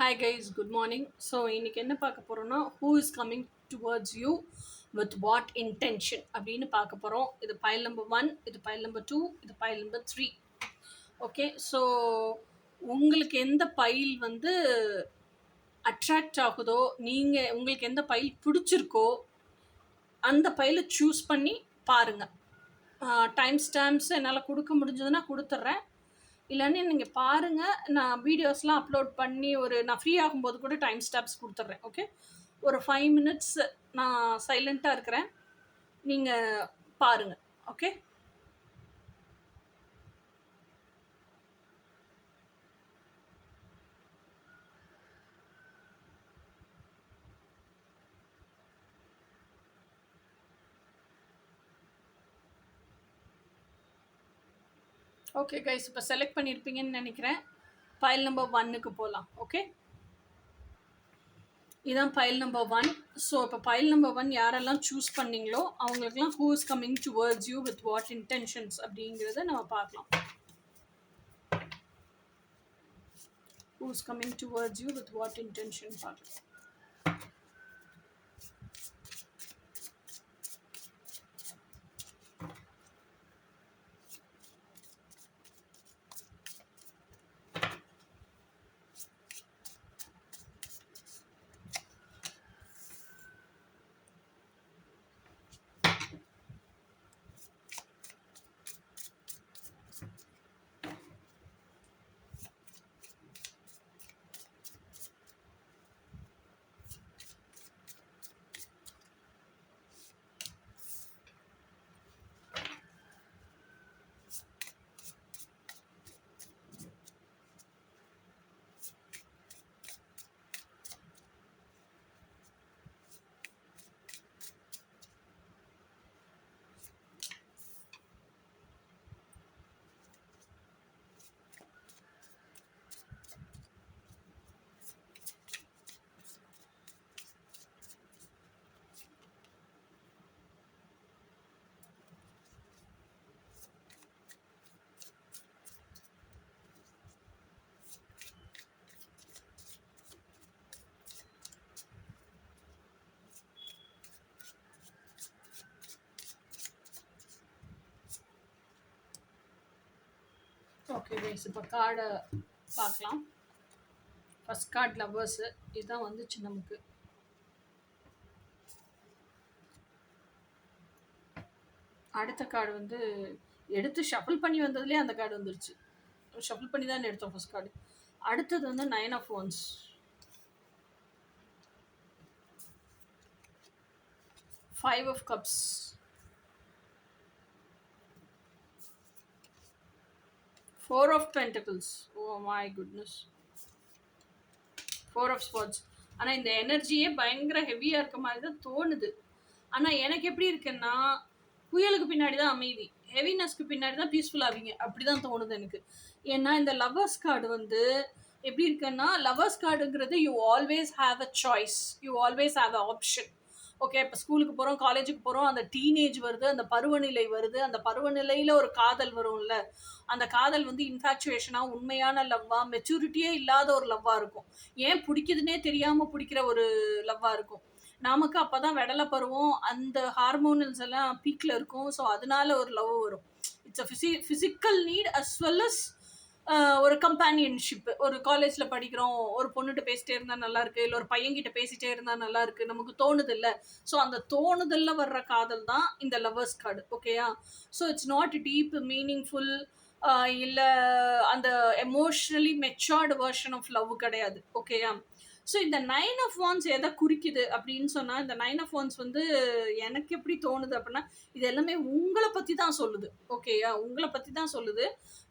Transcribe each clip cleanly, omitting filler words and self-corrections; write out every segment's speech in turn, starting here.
Hi guys, good morning. So இன்னைக்கு என்ன பார்க்க போறோம்னா who is coming towards you with what intention அப்படின்னு பார்க்க போறோம். இது pile number 1, இது pile number 2, இது pile number 3. ஓகே, ஸோ உங்களுக்கு எந்த பைல் வந்து அட்ராக்ட் ஆகுதோ, உங்களுக்கு எந்த பைல் பிடிச்சிருக்கோ அந்த பைலை சூஸ் பண்ணி பாருங்கள். டைம் ஸ்டாம்ப்ஸ் என்னால் கொடுக்க முடிஞ்சதுன்னா கொடுத்துட்றேன். இல்லைன்னு நீங்கள் பாருங்கள், நான் வீடியோஸ்லாம் அப்லோட் பண்ணி நான் ஃப்ரீ ஆகும்போது கூட டைம் ஸ்டாப்ஸ் கொடுத்துட்றேன். ஓகே, ஒரு 5 மினிட்ஸ் நான் சைலண்ட்டாக இருக்கிறேன், நீங்கள் பாருங்கள். ஓகே, ஓகே கைஸ், இப்போ செலக்ட் பண்ணியிருப்பீங்கன்னு நினைக்கிறேன். ஃபைல் நம்பர் 1க்கு போகலாம். ஓகே, இதான் ஃபைல் நம்பர் 1. ஸோ இப்போ ஃபைல் நம்பர் 1 யாரெல்லாம் சூஸ் பண்ணீங்களோ அவங்களுக்குலாம் who is coming towards you with what intentions அப்படிங்கிறத நம்ம பார்க்கலாம். Who is coming towards you with what intention பார்க்கலாம். ஓகே கைஸ், இப்போ கார்டை பார்க்கலாம். ஃபஸ்ட் கார்டு லவ்வர்ஸு, இதுதான் வந்துச்சு நமக்கு. அடுத்த கார்டு வந்து எடுத்து ஷஃபிள் பண்ணி வந்ததுலேயே அந்த கார்டு வந்துருச்சு. ஷஃபிள் பண்ணி தான் எடுத்தோம் ஃபஸ்ட் கார்டு. அடுத்தது வந்து 9 of Wands, 5 of Cups, 4 of Pentacles. Oh my goodness, 4 of Swords. ஆனால் இந்த எனர்ஜியே பயங்கர ஹெவியாக இருக்க மாதிரி தான் தோணுது. ஆனால் எனக்கு எப்படி இருக்குன்னா, புயலுக்கு பின்னாடி தான் அமைதி, ஹெவினஸ்க்கு பின்னாடி தான் பீஸ்ஃபுல் ஆவீங்க, அப்படி தான் தோணுது எனக்கு. ஏன்னா இந்த லவ்வர்ஸ் கார்டு வந்து எப்படி இருக்குன்னா, லவ்வர்ஸ் கார்டுங்கிறது you always have a choice, you always have a option. Okay, இப்போ ஸ்கூலுக்கு போகிறோம், காலேஜுக்கு போகிறோம், அந்த டீனேஜ் வருது, அந்த பருவநிலை வருது, அந்த பருவநிலையில் ஒரு காதல் வரும்ல, அந்த காதல் வந்து இன்ஃபேக்சுவேஷனாக, உண்மையான லவ்வாக, மெச்சூரிட்டியே இல்லாத ஒரு லவ்வாக இருக்கும். ஏன் பிடிக்குதுன்னே தெரியாமல் பிடிக்கிற ஒரு லவ்வாக இருக்கும். நமக்கு அப்போ தான் வெடலை பருவம், அந்த ஹார்மோனல்ஸ் எல்லாம் பீக்கில் இருக்கும். ஸோ அதனால ஒரு லவ் வரும். It's a physical need as well as ஒரு கம்பேனியன்ஷிப். ஒரு காலேஜில் படிக்கிறோம், ஒரு பொண்ணுகிட்ட பேசிட்டே இருந்தால் நல்லாயிருக்கு, இல்லை ஒரு பையன்கிட்ட பேசிகிட்டே இருந்தால் நல்லாயிருக்கு, நமக்கு தோணுது இல்லை. ஸோ அந்த தோணுதலில் வர்ற காதல் தான் இந்த லவ்வர்ஸ் கார்டு. ஓகேயா? So it's not deep meaningful, இல்லை அந்த emotionally matured version of love கிடையாது. ஓகேயா? ஸோ இந்த 9 of Wands எதை குறிக்குது அப்படின்னு சொன்னால், இந்த 9 of Wands வந்து எனக்கு எப்படி தோணுது அப்படின்னா, இது எல்லாமே உங்களை பற்றி தான் சொல்லுது. ஓகேயா? உங்களை பற்றி தான் சொல்லுது.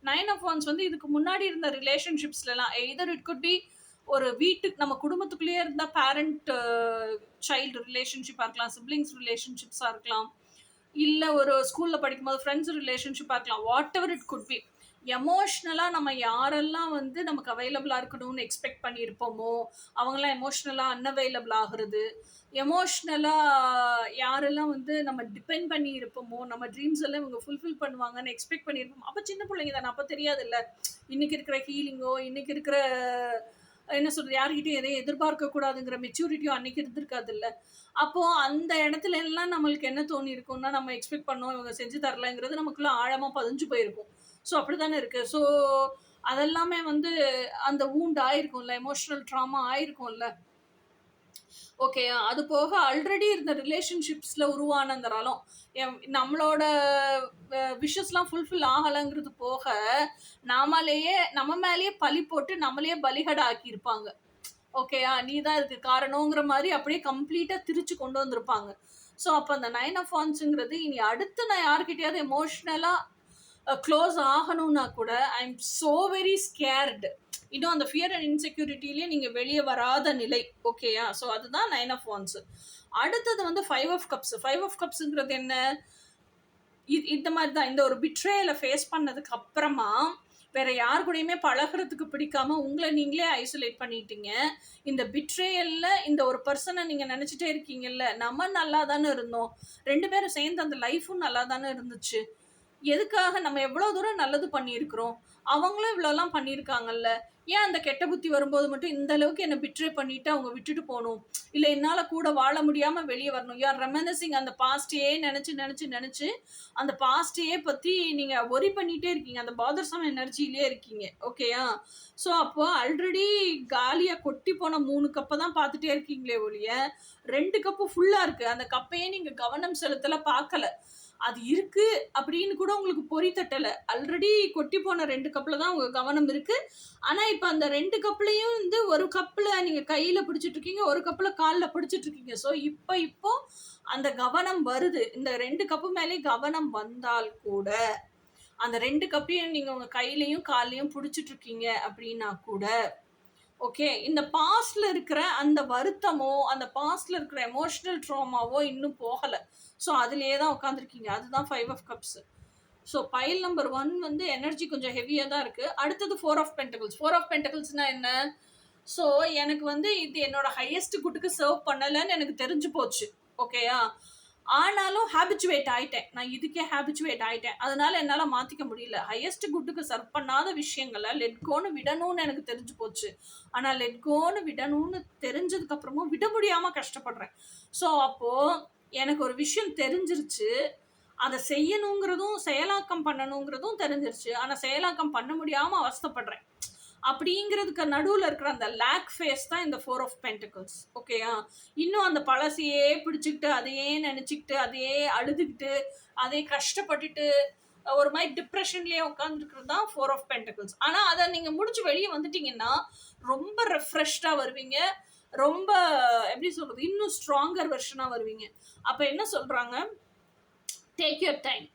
9 of Wands வந்து இதுக்கு முன்னாடி இருந்த ரிலேஷன்ஷிப்ஸ்லாம் எய்தர் இட் குட் பி ஒரு வீட்டுக்கு, நம்ம குடும்பத்துக்குள்ளேயே இருந்தால் பேரண்ட் சைல்டு ரிலேஷன்ஷிப்பாக இருக்கலாம், சிப்ளிங்ஸ் ரிலேஷன்ஷிப்ஸாக இருக்கலாம், இல்லை ஒரு ஸ்கூலில் படிக்கும்போது ஃப்ரெண்ட்ஸ் ரிலேஷன்ஷிப்பாக இருக்கலாம். Whatever it could be, எமோஷ்னலாக நம்ம யாரெல்லாம் வந்து நமக்கு அவைலபிளாக இருக்கணும்னு எக்ஸ்பெக்ட் பண்ணியிருப்போமோ அவங்களாம் எமோஷ்னலாக அன்அவைலபிள் ஆகுறது, எமோஷ்னலாக யாரெல்லாம் வந்து நம்ம டிபெண்ட் பண்ணி இருப்போமோ, நம்ம ட்ரீம்ஸ் எல்லாம் இவங்க ஃபுல்ஃபில் பண்ணுவாங்கன்னு எக்ஸ்பெக்ட் பண்ணியிருப்போம். அப்போ சின்ன பிள்ளைங்க தானே, அப்போ தெரியாது இல்லை இன்றைக்கி இருக்கிற ஹீலிங்கோ, இன்றைக்கி இருக்கிற என்ன சொல்றது, யார்கிட்டயும் எதையும் எதிர்பார்க்கக்கூடாதுங்கிற மெச்சூரிட்டியும் அன்னைக்கு இருந்திருக்காதுல்ல. அப்போ அந்த இடத்துல எல்லாம் நம்மளுக்கு என்ன தோணியிருக்கும்னா, நம்ம எக்ஸ்பெக்ட் பண்ணோம் இவங்க செஞ்சு தரலங்கிறது நமக்குள்ள ஆழமா பதிஞ்சு போயிருக்கும். ஸோ அப்படித்தானே இருக்கு. ஸோ அதெல்லாமே வந்து அந்த வூண்ட் ஆயிருக்கும்ல, எமோஷனல் ட்ராமா ஆயிருக்கும்ல. ஓகே. அது போக ஆல்ரெடி இருந்த ரிலேஷன்ஷிப்ஸ்ல உருவான அந்த ரலம், நம்மளோட விஷஸ்லாம் ஃபுல்ஃபில் ஆகலைங்கிறது போக, நம்ம மேலேயே பழி போட்டு நம்மளையே பலிகடா ஆக்கியிருப்பாங்க. ஓகேயா, நீ தான் இதுக்கு காரணங்கிற மாதிரி அப்படியே கம்ப்ளீட்டா திரிச்சு கொண்டு வந்திருப்பாங்க. ஸோ அப்போ அந்த 9 ஆஃப் வாண்ட்ஸுங்கிறது இனி அடுத்து நான் யார்கிட்டயாவது எமோஷ்னலா க்ளோஸ் ஆகணும்னா கூட I am so very scared. இன்னும் அந்த ஃபியர் அண்ட் இன்செக்யூரிட்டிலேயே நீங்கள் வெளியே வராத நிலை. ஓகேயா, ஸோ அதுதான் 9 ஆஃப் வாண்ட்ஸ். அடுத்தது வந்து 5 ஆஃப் கப்ஸ். 5 ஆஃப் கப்ஸுங்கிறது என்ன, இந்த மாதிரி தான். இந்த ஒரு பிட்ரேயலை ஃபேஸ் பண்ணதுக்கு அப்புறமா வேற யார் கூடயுமே பழகிறதுக்கு பிடிக்காம உங்களை நீங்களே ஐசோலேட் பண்ணிட்டீங்க. இந்த பிட்ரேயல்ல இந்த ஒரு பர்சனை நீங்க நினைச்சிட்டே இருக்கீங்கல்ல, நம்ம நல்லா தானே இருந்தோம், 2 பேரும் சேர்ந்து அந்த லைஃபும் நல்லா தானே இருந்துச்சு, எதுக்காக நம்ம எவ்வளவு தூரம் நல்லது பண்ணியிருக்கிறோம், அவங்களும் இவ்வளோலாம் பண்ணியிருக்காங்கல்ல, ஏன் அந்த கெட்ட புத்தி வரும்போது மட்டும் இந்த அளவுக்கு என்னை பிட்ரே பண்ணிட்டு அவங்க விட்டுட்டு போகணும், இல்லை என்னால் கூட வாழ முடியாமல் வெளியே வரணும். யார் ரெமனசிங் அந்த பாஸ்டையே நினச்சி நினச்சி நினச்சி அந்த பாஸ்டையே பற்றி நீங்கள் ஒரி பண்ணிகிட்டே இருக்கீங்க, அந்த பாதர்சம் எனர்ஜியிலே இருக்கீங்க. ஓகேயா, ஸோ அப்போ ஆல்ரெடி காலியாக கொட்டி போன 3 கப்பை தான் பார்த்துட்டே இருக்கீங்களே ஒழிய 2 கப்பு ஃபுல்லாக இருக்குது. அந்த கப்பையே நீங்கள் கவனம் செலுத்தலை, பார்க்கல. அது இருக்கு அப்படின்னு கூட உங்களுக்கு பொறி தட்டலை. ஆல்ரெடி கொட்டி போன 2 கப்பில் தான் உங்கள் கவனம் இருக்கு. ஆனால் இப்போ அந்த 2 கப்லையும் வந்து ஒரு கப்பில் நீங்கள் கையில் பிடிச்சிட்டு இருக்கீங்க, ஒரு கப்பில் காலில் பிடிச்சிட்டு இருக்கீங்க. ஸோ இப்போ அந்த கவனம் வருது. இந்த 2 கப்பு மேலே கவனம் வந்தால் கூட அந்த 2 கப்பையும் நீங்கள் உங்கள் கையிலையும் கால்லையும் பிடிச்சிட்டு இருக்கீங்க அப்படின்னா கூட ஓகே, இந்த பாஸ்ட்ல இருக்கிற அந்த வருத்தமோ அந்த பாஸ்ட்ல இருக்கிற எமோஷனல் ட்ராமாவோ இன்னும் போகலை. ஸோ அதுலேயே தான் உட்காந்துருக்கீங்க. அதுதான் 5 of cups. So pile number 1 வந்து எனர்ஜி கொஞ்சம் ஹெவியாக தான் இருக்குது. அடுத்தது 4 ஆஃப் பென்டகிள்ஸ். 4 ஆஃப் பென்டகிள்ஸ்னால் என்ன, ஸோ எனக்கு வந்து இது என்னோட ஹையஸ்ட் குட்டுக்கு சர்வ் பண்ணலைன்னு எனக்கு தெரிஞ்சு போச்சு. ஓகேயா, ஆனாலும் ஹேபிச்சுவேட் ஆயிட்டேன், நான் இதுக்கே ஹேபிச்சுவேட் ஆயிட்டேன், அதனால என்னால் மாற்றிக்க முடியல. ஹையஸ்ட் குட்டுக்கு சர்வ் பண்ணாத விஷயங்களை லெட்கோன்னு விடணும்னு எனக்கு தெரிஞ்சு போச்சு. ஆனால் லெட்கோன்னு விடணும்னு தெரிஞ்சதுக்கப்புறமும் விட முடியாமல் கஷ்டப்படுறேன். ஸோ அப்போது எனக்கு ஒரு விஷயம் தெரிஞ்சிருச்சு, அதை செய்யணுங்கிறதும் செயலாக்கம் பண்ணணுங்கிறதும் தெரிஞ்சிருச்சு. ஆனால் செயலாக்கம் பண்ண முடியாமல் அவஸ்தைப்படுறேன். அப்படிங்கிறதுக்கு நடுவில் இருக்கிற அந்த லேக் ஃபேஸ் தான் இந்த 4 ஆஃப் பென்டகிள்ஸ். ஓகேயா, இன்னும் அந்த பழசையே பிடிச்சிக்கிட்டு அதையே நினச்சிக்கிட்டு அதையே அழுதுகிட்டு அதையே கஷ்டப்பட்டுட்டு ஒரு மாதிரி டிப்ரெஷன்லேயே உட்காந்துருக்கிறது தான் 4 ஆஃப் பென்டகிள்ஸ். ஆனால் அதை நீங்கள் முடிச்சு வெளியே வந்துட்டீங்கன்னா ரொம்ப ரெஃப்ரெஷ்டாக வருவீங்க, ரொம்ப எப்படி சொல்கிறது, இன்னும் ஸ்ட்ராங்கர் வெர்ஷனாக வருவீங்க. அப்போ என்ன சொல்கிறாங்க, டேக் யுவர் டைம்.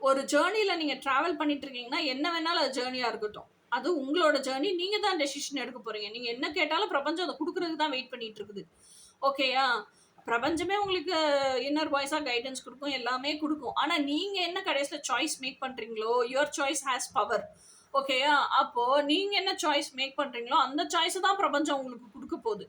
ஒரு ஜேர்னியில் நீங்கள் ட்ராவல் பண்ணிட்டு இருக்கீங்கன்னா என்ன வேணாலும் அது ஜேர்னியாக இருக்கட்டும், அது உங்களோட ஜேர்னி, நீங்கள் தான் டெசிஷன் எடுக்க போகிறீங்க. நீங்கள் என்ன கேட்டாலும் பிரபஞ்சம் அதை கொடுக்குறதுக்கு தான் வெயிட் பண்ணிட்டு இருக்குது. ஓகேயா, பிரபஞ்சமே உங்களுக்கு இன்னர் வாய்ஸாக கைடன்ஸ் கொடுக்கும், எல்லாமே கொடுக்கும். ஆனால் நீங்கள் என்ன கடைசியில் சாய்ஸ் மேக் பண்ணுறீங்களோ, யுவர் சாய்ஸ் ஹேஸ் பவர். ஓகேயா, அப்போது நீங்கள் என்ன சாய்ஸ் மேக் பண்ணுறீங்களோ அந்த சாய்ஸை தான் பிரபஞ்சம் உங்களுக்கு கொடுக்க போகுது.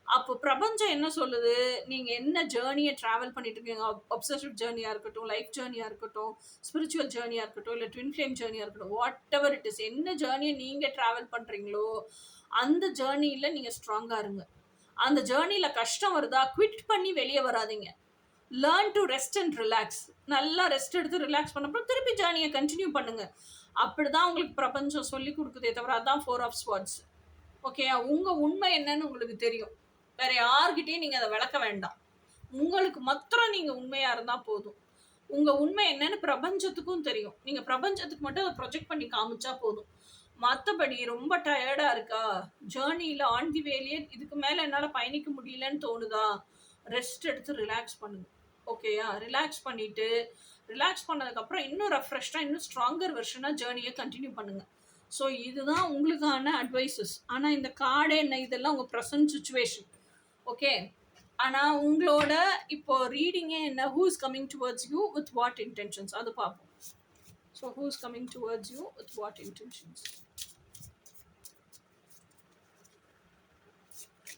அப்போ பிரபஞ்சம் என்ன சொல்லுது, நீங்கள் என்ன ஜேர்னியை ட்ராவல் பண்ணிட்டு இருக்கீங்க, அப்சசிவ் ஜேர்னியாக இருக்கட்டும், லைஃப் ஜேர்னியாக இருக்கட்டும், ஸ்பிரிச்சுவல் ஜேர்னியாக இருக்கட்டும், இல்லை ட்வின் ஃப்ளேம் ஜேர்னியாக இருக்கட்டும், வாட் எவர் இட் இஸ், என்ன ஜேர்னியை நீங்கள் ட்ராவல் பண்ணுறீங்களோ அந்த ஜேர்னியில் நீங்கள் ஸ்ட்ராங்காக இருங்க. அந்த ஜேர்னியில் கஷ்டம் வருதா, குவிட் பண்ணி வெளியே வராதிங்க. Learn to rest and relax. நல்லா ரெஸ்ட் எடுத்து ரிலாக்ஸ் பண்ணப்போ திருப்பி ஜேர்னியை கண்டினியூ பண்ணுங்க. அப்படிதான் உங்களுக்கு பிரபஞ்சம் சொல்லி கொடுக்குதே தவிர, அதுதான் 4 ஆஃப் ஸ்வார்ட்ஸ். ஓகே, உங்கள் உண்மை என்னன்னு உங்களுக்கு தெரியும், வேற யார்கிட்டையும் நீங்கள் அதை விளக்க வேண்டாம். உங்களுக்கு மாத்திரம் நீங்கள் உண்மையாக இருந்தால் போதும். உங்கள் உண்மை என்னன்னு பிரபஞ்சத்துக்கும் தெரியும், நீங்கள் பிரபஞ்சத்துக்கு மட்டும் அதை ப்ரொஜெக்ட் பண்ணி காமிச்சா போதும். மற்றபடி ரொம்ப டயர்டாக இருக்கா, ஜேர்னியில் ஆன் தி வேலையே இதுக்கு மேலே என்னால் பயணிக்க முடியலன்னு தோணுதா, ரெஸ்ட் எடுத்து ரிலாக்ஸ் பண்ணுங்க. ஓகேயா, ரிலாக்ஸ் பண்ணிவிட்டு ரிலாக்ஸ் பண்ணதுக்கப்புறம் இன்னும் ரெஃப்ரெஷ்டாக இன்னும் ஸ்ட்ராங்கர் வெர்ஷனாக ஜேர்னியை கண்டினியூ பண்ணுங்கள். ஸோ இதுதான் உங்களுக்கான அட்வைசஸ். ஆனால் இந்த கார்டு என்ன இதெல்லாம் உங்கள் ப்ரெசன்ட் சுச்சுவேஷன். ஓகே, ஆனால் உங்களோட இப்போ ரீடிங்கே என்ன, who is coming towards you with what intentions, அது பார்ப்போம். So who is coming towards you with what intentions,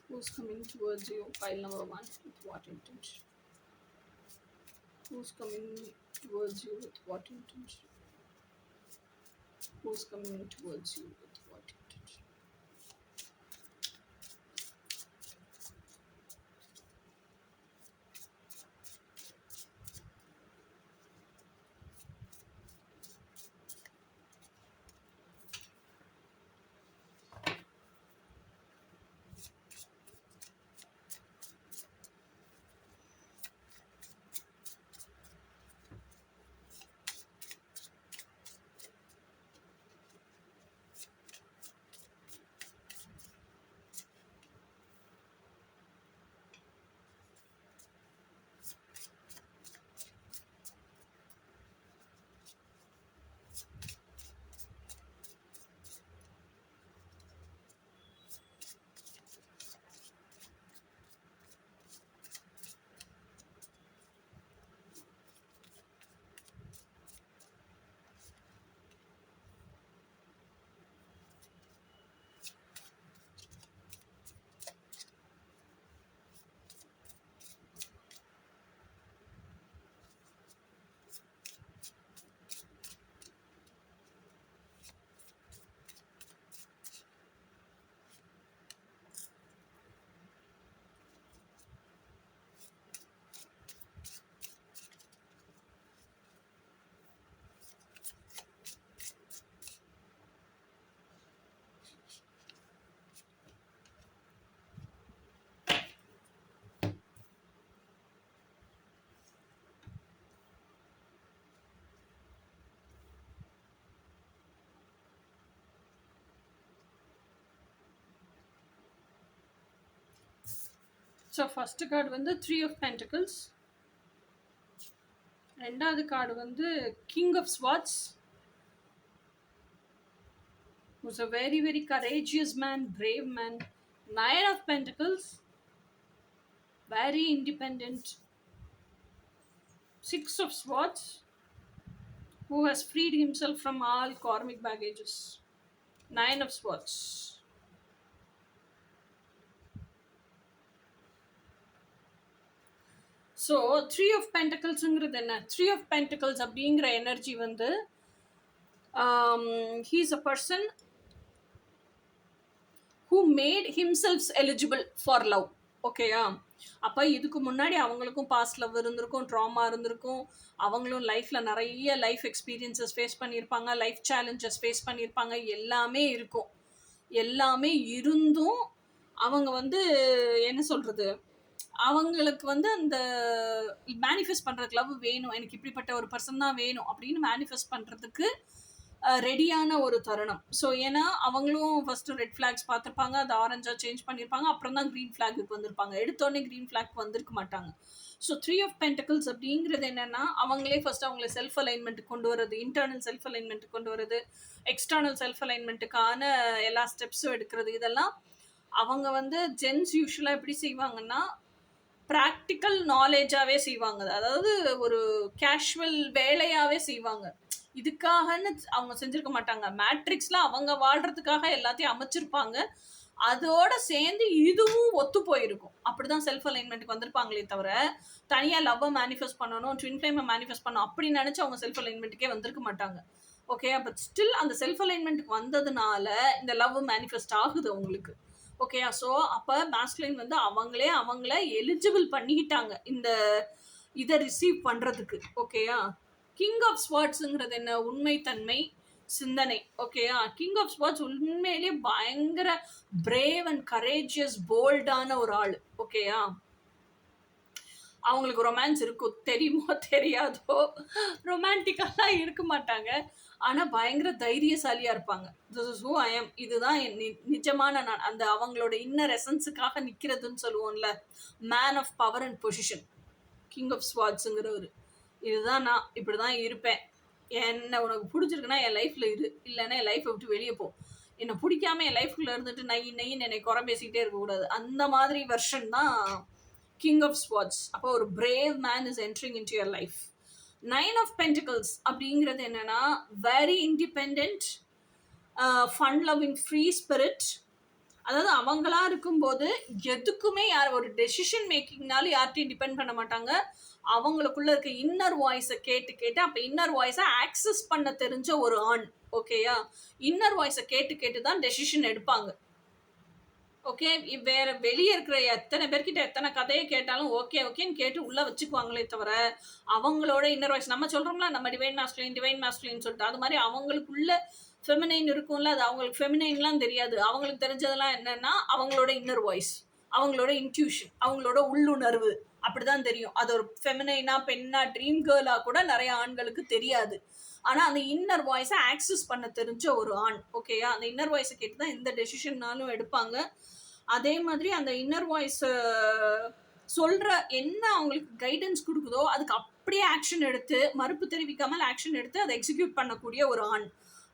who is coming towards you, file number 1, with what intention, who is coming towards you with what intention, who is coming towards you with what intention, so first card வந்து 3 of pentacles, ரெண்டாவது கார்டு வந்து king of swords, who's a very very courageous man, brave man. 9 of pentacles, very independent. 6 of swords, who has freed himself from all karmic baggages. 9 of swords. So 3 of பென்டக்கிள்ஸுங்கிறது என்ன? 3 of pentacles அப்படிங்கிற energy வந்து he is a person who made himself eligible for love. ஓகேயா? அப்போ இதுக்கு முன்னாடி அவங்களுக்கும் past love இருந்திருக்கும், ட்ராமா இருந்திருக்கும், அவங்களும் லைஃப்பில் நிறைய லைஃப் எக்ஸ்பீரியன்சஸ் ஃபேஸ் பண்ணியிருப்பாங்க, லைஃப் சேலஞ்சஸ் ஃபேஸ் பண்ணியிருப்பாங்க, எல்லாமே இருக்கும். எல்லாமே இருந்தும் அவங்க வந்து என்ன சொல்கிறது, அவங்களுக்கு வந்து அந்த மேனிஃபெஸ்ட் பண்ணுறதுக்கு லவ் வேணும், எனக்கு இப்படிப்பட்ட ஒரு பர்சன் தான் வேணும் அப்படின்னு மேனிஃபெஸ்ட் பண்ணுறதுக்கு ரெடியான ஒரு தருணம். ஸோ ஏன்னா அவங்களும் ஃபஸ்ட்டு ரெட் ஃப்ளாக்ஸ் பார்த்துருப்பாங்க, அது ஆரஞ்சாக சேஞ்ச் பண்ணியிருப்பாங்க, அப்புறம் தான் க்ரீன் ஃப்ளாகுக்கு வந்திருப்பாங்க. எடுத்தோடனே க்ரீன் ஃப்ளாக் வந்திருக்க மாட்டாங்க. ஸோ 3 ஆஃப் பென்டக்கிள்ஸ் அப்படிங்கிறது என்னென்னா, அவங்களே ஃபஸ்ட்டு அவங்கள செல்ஃப் அலைன்மெண்ட்டுக்கு கொண்டு வரது, இன்டர்னல் செல்ஃப் அலைன்மெண்ட்டுக்கு கொண்டு வரது, எக்ஸ்டர்னல் செல்ஃப் அலைன்மெண்ட்டுக்கான எல்லா ஸ்டெப்ஸும் எடுக்கிறது. இதெல்லாம் அவங்க வந்து ஜென்ஸ் யூஸ்வலாக எப்படி செய்வாங்கன்னா, ப்ராக்டிக்கல் நாலேஜாகவே செய்வாங்க. அதாவது ஒரு கேஷுவல் வேலையாகவே செய்வாங்க. இதுக்காகன்னு அவங்க செஞ்சுருக்க மாட்டாங்க. மேட்ரிக்ஸில் அவங்க வாழ்கிறதுக்காக எல்லாத்தையும் அமைச்சிருப்பாங்க. அதோட சேர்ந்து இதுவும் ஒத்து போயிருக்கும். அப்படி தான் செல்ஃப் அலைன்மெண்ட்டுக்கு வந்திருப்பாங்களே தவிர, தனியாக லவ்வை மேனிஃபெஸ்ட் பண்ணணும், ட்வின் ஃப்ளேமை மேனிஃபெஸ்ட் பண்ணணும் அப்படி நினச்சி அவங்க செல்ஃப் அலைன்மெண்ட்டுக்கே வந்திருக்க மாட்டாங்க. ஓகே, பட் ஸ்டில் அந்த செல்ஃப் அலைன்மெண்ட்டுக்கு வந்ததுனால இந்த லவ் மேனிஃபெஸ்ட் ஆகுது அவங்களுக்கு. ஓகேயா? ஸோ அப்போ மாஸ்குலைன் வந்து அவங்கள எலிஜிபிள் பண்ணிக்கிட்டாங்க இந்த இதை ரிசீவ் பண்ணுறதுக்கு. ஓகேயா? கிங் ஆஃப் ஸ்வாட்ஸுங்கிறது என்ன? உண்மைத்தன்மை, சிந்தனை. ஓகேயா? கிங் ஆஃப் ஸ்வாட்ஸ் உண்மையிலேயே பயங்கர பிரேவ் அண்ட் கரேஜியஸ் போல்டான ஒரு ஆள். ஓகேயா? அவங்களுக்கு ரொமான்ஸ் இருக்கும், தெரியுமோ தெரியாதோ, ரொமான்டிக்கெல்லாம் இருக்க மாட்டாங்க, ஆனால் பயங்கர தைரியசாலியாக இருப்பாங்க. This is who I am, இதுதான் நிஜமான நான், அந்த அவங்களோட இன்னர் எசன்ஸுக்காக நிற்கிறதுன்னு சொல்லுவோம்ல, man of power and position, king of ஸ்வாட்ஸுங்கிறவர். இதுதான் நான், இப்படி தான் இருப்பேன், என்ன உனக்கு பிடிச்சிருக்குன்னா என் லைஃப்பில் இரு, இல்லைன்னா என் லைஃப்பை விட்டு வெளியே போ, என்னை பிடிக்காம என் லைஃப்குள்ளே இருந்துட்டு நைன்னு என்னை குறை பேசிக்கிட்டே இருக்கக்கூடாது. அந்த மாதிரி வெர்ஷன் தான் கிங் ஆஃப் ஸ்வாட்ஸ். அப்போ ஒரு brave man is entering into your life. 9 of pentacles அப்படிங்கிறது என்னன்னா, very independent, fun loving, free spirit. அதாவது அவங்களா இருக்கும்போது எதுக்குமே ஒரு டெசிஷன் மேக்கிங்னாலும் யார்ட்டையும் டிபெண்ட் பண்ண மாட்டாங்க. அவங்களுக்குள்ள இருக்க இன்னர் வாய்ஸை கேட்டு அப்போ இன்னர் வாய்ஸை ஆக்சஸ் பண்ண தெரிஞ்ச ஒரு ஆண். ஓகேயா? இன்னர் வாய்ஸை கேட்டு தான் டெசிஷன் எடுப்பாங்க. ஓகே, வேற வெளியே இருக்கிற எத்தனை பேர்கிட்ட எத்தனை கதையை கேட்டாலும் ஓகேன்னு கேட்டு உள்ளே வச்சுக்குவாங்களே தவிர, அவங்களோட இன்னர் வாய்ஸ், நம்ம சொல்கிறோம்ல நம்ம டிவைன் மாஸ்குலின் சொல்லிட்டு, அது மாதிரி அவங்களுக்குள்ள ஃபெமினைன் இருக்கும்ல, அது அவங்களுக்கு ஃபெமினைன்லாம் தெரியாது. அவங்களுக்கு தெரிஞ்சதெல்லாம் என்னன்னா அவங்களோட இன்னர் வாய்ஸ், அவங்களோட இன்ட்யூஷன், அவங்களோட உள்ளுணர்வு, அப்படிதான் தெரியும். அது ஒரு ஃபெமினைனா, பெண்ணா, ட்ரீம் கேர்லா கூட நிறைய ஆண்களுக்கு தெரியாது. ஆனால் அந்த இன்னர் வாய்ஸை ஆக்சஸ் பண்ண தெரிஞ்ச ஒரு ஆண். ஓகேயா? அந்த இன்னர் வாய்ஸை கேட்டு தான் எந்த டெசிஷன்னாலும் எடுப்பாங்க. அதே மாதிரி அந்த இன்னர் வாய்ஸ் சொல்கிற என்ன அவங்களுக்கு கைடன்ஸ் கொடுக்குதோ அதுக்கு அப்படியே ஆக்ஷன் எடுத்து, மறுப்பு தெரிவிக்காமல் ஆக்ஷன் எடுத்து அதை எக்ஸிக்யூட் பண்ணக்கூடிய ஒரு ஆண்.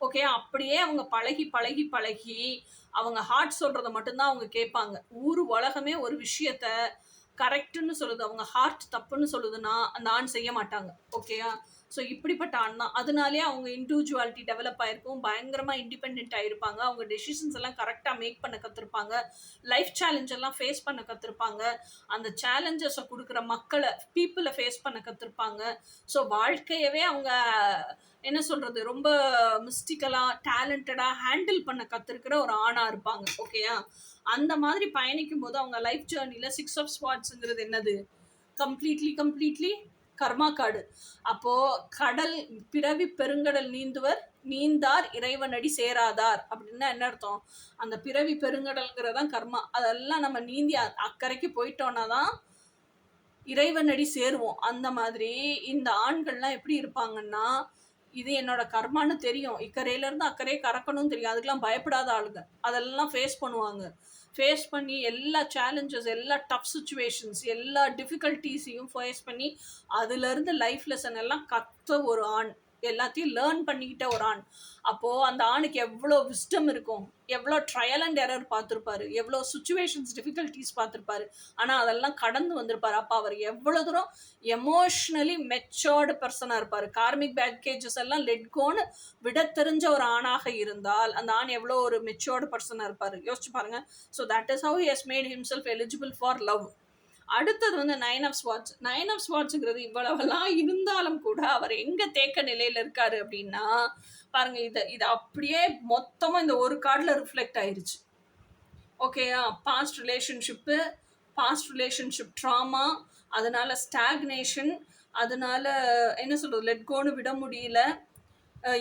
ஓகே, அப்படியே அவங்க பழகி அவங்க ஹார்ட் சொல்கிறத மட்டும்தான் அவங்க கேட்பாங்க. உலகமே ஒரு விஷயத்த கரெக்டுன்னு சொல்லுது, அவங்க ஹார்ட் தப்புன்னு சொல்லுதுன்னா அந்த ஆண் செய்ய மாட்டாங்க. ஓகேயா? ஸோ இப்படிப்பட்ட ஆண் தான். அதனாலே அவங்க இண்டிவிஜுவாலிட்டி டெவலப் ஆகிருக்கும், பயங்கரமாக இண்டிபெண்ட்டாக இருப்பாங்க, அவங்க டெசிஷன்ஸ் எல்லாம் கரெக்டாக மேக் பண்ண கற்றுருப்பாங்க, லைஃப் சேலஞ்ச் எல்லாம் ஃபேஸ் பண்ண கற்றுருப்பாங்க, அந்த சேலஞ்சஸை கொடுக்குற பீப்புளை ஃபேஸ் பண்ண கற்றுருப்பாங்க. ஸோ வாழ்க்கையவே அவங்க என்ன சொல்கிறது, ரொம்ப மிஸ்டிக்கலாக டேலண்டடாக ஹேண்டில் பண்ண கற்றுருக்கிற ஒரு ஆணாக இருப்பாங்க. ஓகேயா? அந்த மாதிரி பயணிக்கும் போது அவங்க லைஃப் ஜேர்னியில் 6 ஆஃப் ஸ்வாட்ஸுங்கிறது என்னது? கம்ப்ளீட்லி கர்மா கார்டு. அப்போ கடல் பிறவி பெருங்கடல் நீந்தார் இறைவனடி சேராதார் அப்படின்னா என்ன அர்த்தம்? அந்த பிறவி பெருங்கடல்ங்கிறதான் கர்மா. அதெல்லாம் நம்ம நீந்தி அக்கறைக்கு போயிட்டோன்னா தான் இறைவனடி சேருவோம். அந்த மாதிரி இந்த ஆண்கள்லாம் எப்படி இருப்பாங்கன்னா, இது என்னோட கர்மான்னு தெரியும், இக்கரையிலேருந்து அக்கறையை கறக்கணும்னு தெரியும், அதுக்கெல்லாம் பயப்படாத ஆளுங்க, அதெல்லாம் ஃபேஸ் பண்ணுவாங்க. ஃபேஸ் பண்ணி எல்லா சேலஞ்சஸ், எல்லா டஃப் சுச்சுவேஷன்ஸ், எல்லா டிஃபிகல்ட்டிஸையும் ஃபேஸ் பண்ணி அதுலேருந்து லைஃப் லெசன் எல்லாம் கற்ற ஒரு ஆண், எல்லாத்தையும் லேர்ன் பண்ணிக்கிட்ட ஒரு ஆண். அப்போது அந்த ஆணுக்கு எவ்வளோ விஸ்டம் இருக்கும், எவ்வளோ ட்ரையல் அண்ட் எரர் பார்த்துருப்பாரு, எவ்வளோ சுச்சுவேஷன்ஸ் டிஃபிகல்ட்டிஸ் பார்த்துருப்பாரு. ஆனால் அதெல்லாம் கடந்து வந்திருப்பார். அப்போ அவர் எவ்வளோ தூரம் எமோஷ்னலி மெச்சோர்டு பர்சனாக இருப்பார். கார்மிக் பேக்கேஜஸ் எல்லாம் லெட்கோன்னு விட தெரிஞ்ச ஒரு ஆணாக இருந்தால் அந்த ஆண் எவ்வளோ ஒரு மெச்சோர்டு பர்சனாக இருப்பார் யோசிச்சு பாருங்கள். So that is how he has made himself eligible for love. அடுத்தது வந்து 9 of Swords. 9 of Swordsங்கிறது இவ்வளவெல்லாம் இருந்தாலும் கூட அவர் எங்கே தேக்க நிலையில் இருக்காரு அப்படின்னா பாருங்க, இது அப்படியே மொத்தமாக இந்த ஒரு கார்டில் ரிஃப்ளெக்ட் ஆயிருச்சு. ஓகேயா, பாஸ்ட் ரிலேஷன்ஷிப் ட்ராமா, அதனால ஸ்டாக்னேஷன், அதனால என்ன சொல்கிறது, லெட்கோன்னு விட முடியல,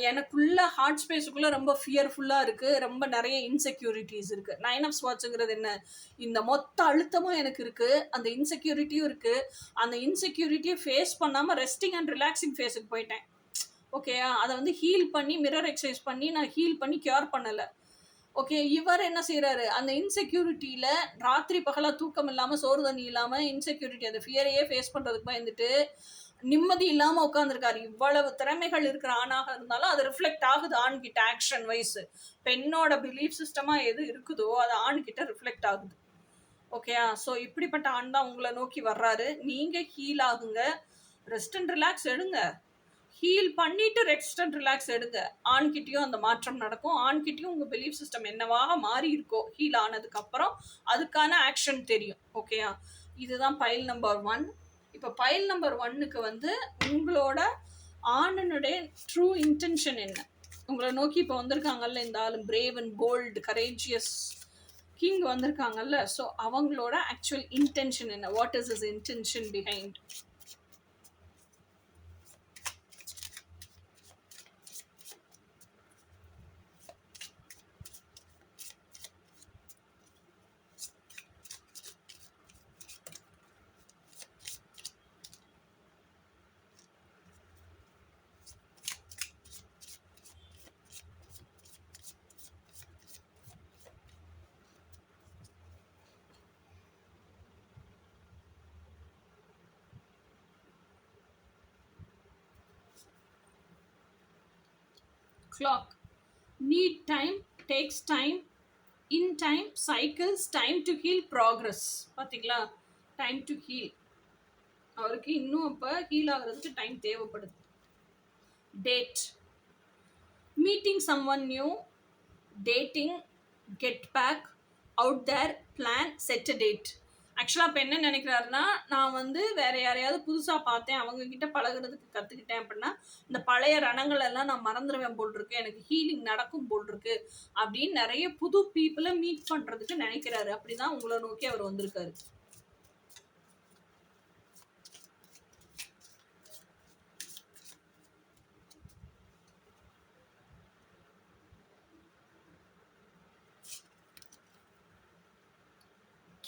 எனக்குள்ள ஹார்ட் ஸ்பேஸுக்குள்ளே ரொம்ப ஃபியர்ஃபுல்லாக இருக்குது, ரொம்ப நிறைய இன்செக்யூரிட்டிஸ் இருக்குது. 9 of Swordsங்கிறது என்ன, இந்த மொத்த அழுத்தமும் எனக்கு இருக்குது, அந்த இன்செக்யூரிட்டியும் இருக்குது. அந்த இன்செக்யூரிட்டியை ஃபேஸ் பண்ணாமல் ரெஸ்டிங் அண்ட் ரிலாக்ஸிங் ஃபேஸுக்கு போயிட்டேன். ஓகேயா, அதை வந்து ஹீல் பண்ணி மிரர் எக்ஸசைஸ் பண்ணி நான் ஹீல் பண்ணி க்யூர் பண்ணலை. ஓகே, இவர் என்ன செய்கிறாரு, அந்த இன்செக்யூரிட்டியில் ராத்திரி பகலாக தூக்கம் இல்லாமல் சோறு தண்ணி இல்லாமல் இன்செக்யூரிட்டி அந்த ஃபியரையே ஃபேஸ் பண்ணுறதுக்கு பயந்துட்டு நிம்மதி இல்லாமல் உட்காந்துருக்காரு. இவ்வளவு திறமைகள் இருக்கிற ஆணாக இருந்தாலும் அது ரிஃப்ளெக்ட் ஆகுது ஆண்கிட்ட. ஆக்ஷன் வைஸ் பெண்ணோட பிலீஃப் சிஸ்டமாக எது இருக்குதோ அது ஆண்கிட்ட ரிஃப்ளெக்ட் ஆகுது. ஓகேயா, ஸோ இப்படிப்பட்ட ஆண் தான் உங்களை நோக்கி வர்றாரு. நீங்கள் ஹீல் ஆகுங்க, ரெஸ்ட் அண்ட் ரிலாக்ஸ் எடுங்க, ஹீல் பண்ணிட்டு ரெஸ்ட் அண்ட் ரிலாக்ஸ் எடுங்க. ஆண்கிட்டையும் அந்த மாற்றம் நடக்கும். ஆண்கிட்டையும் உங்கள் பிலீஃப் சிஸ்டம் என்னவாக மாறி இருக்கோ ஹீல் ஆனதுக்கப்புறம் அதுக்கான ஆக்ஷன் தெரியும். ஓகேயா, இதுதான் பைல் நம்பர் 1. இப்போ பைல் நம்பர் 1க்கு வந்து உங்களோட ஆணனுடைய ட்ரூ இன்டென்ஷன் என்ன, உங்களை நோக்கி இப்போ வந்திருக்காங்கல்ல இந்த ஆள், brave and bold courageous king வந்திருக்காங்கல்ல, ஸோ அவங்களோட ஆக்சுவல் இன்டென்ஷன் என்ன, what is is intention behind. Clock. Need time, takes time, in time, cycles, time to heal, progress. பார்த்தீங்களா, டைம் டு ஹீல். அவருக்கு இன்னும் அப்போ ஹீல் ஆகிறதுக்கு டைம் தேவைப்படுது. Date, meeting someone new, dating, get back, out there, plan, set a date. ஆக்சுவலாக இப்போ என்ன நினைக்கிறாருன்னா, நான் வந்து வேறு யாரையாவது புதுசாக பார்த்தேன், அவங்கக்கிட்ட பழகுறதுக்கு கற்றுக்கிட்டேன் அப்படின்னா இந்த பழைய ரணங்கள் எல்லாம் நான் மறந்துடுவேன் போல் இருக்கு, எனக்கு ஹீலிங் நடக்கும் போல் இருக்கு அப்படின்னு நிறைய புது பீப்புளை மீட் பண்ணுறதுக்கு நினைக்கிறாரு. அப்படி தான் உங்களை நோக்கி அவர் வந்திருக்காரு.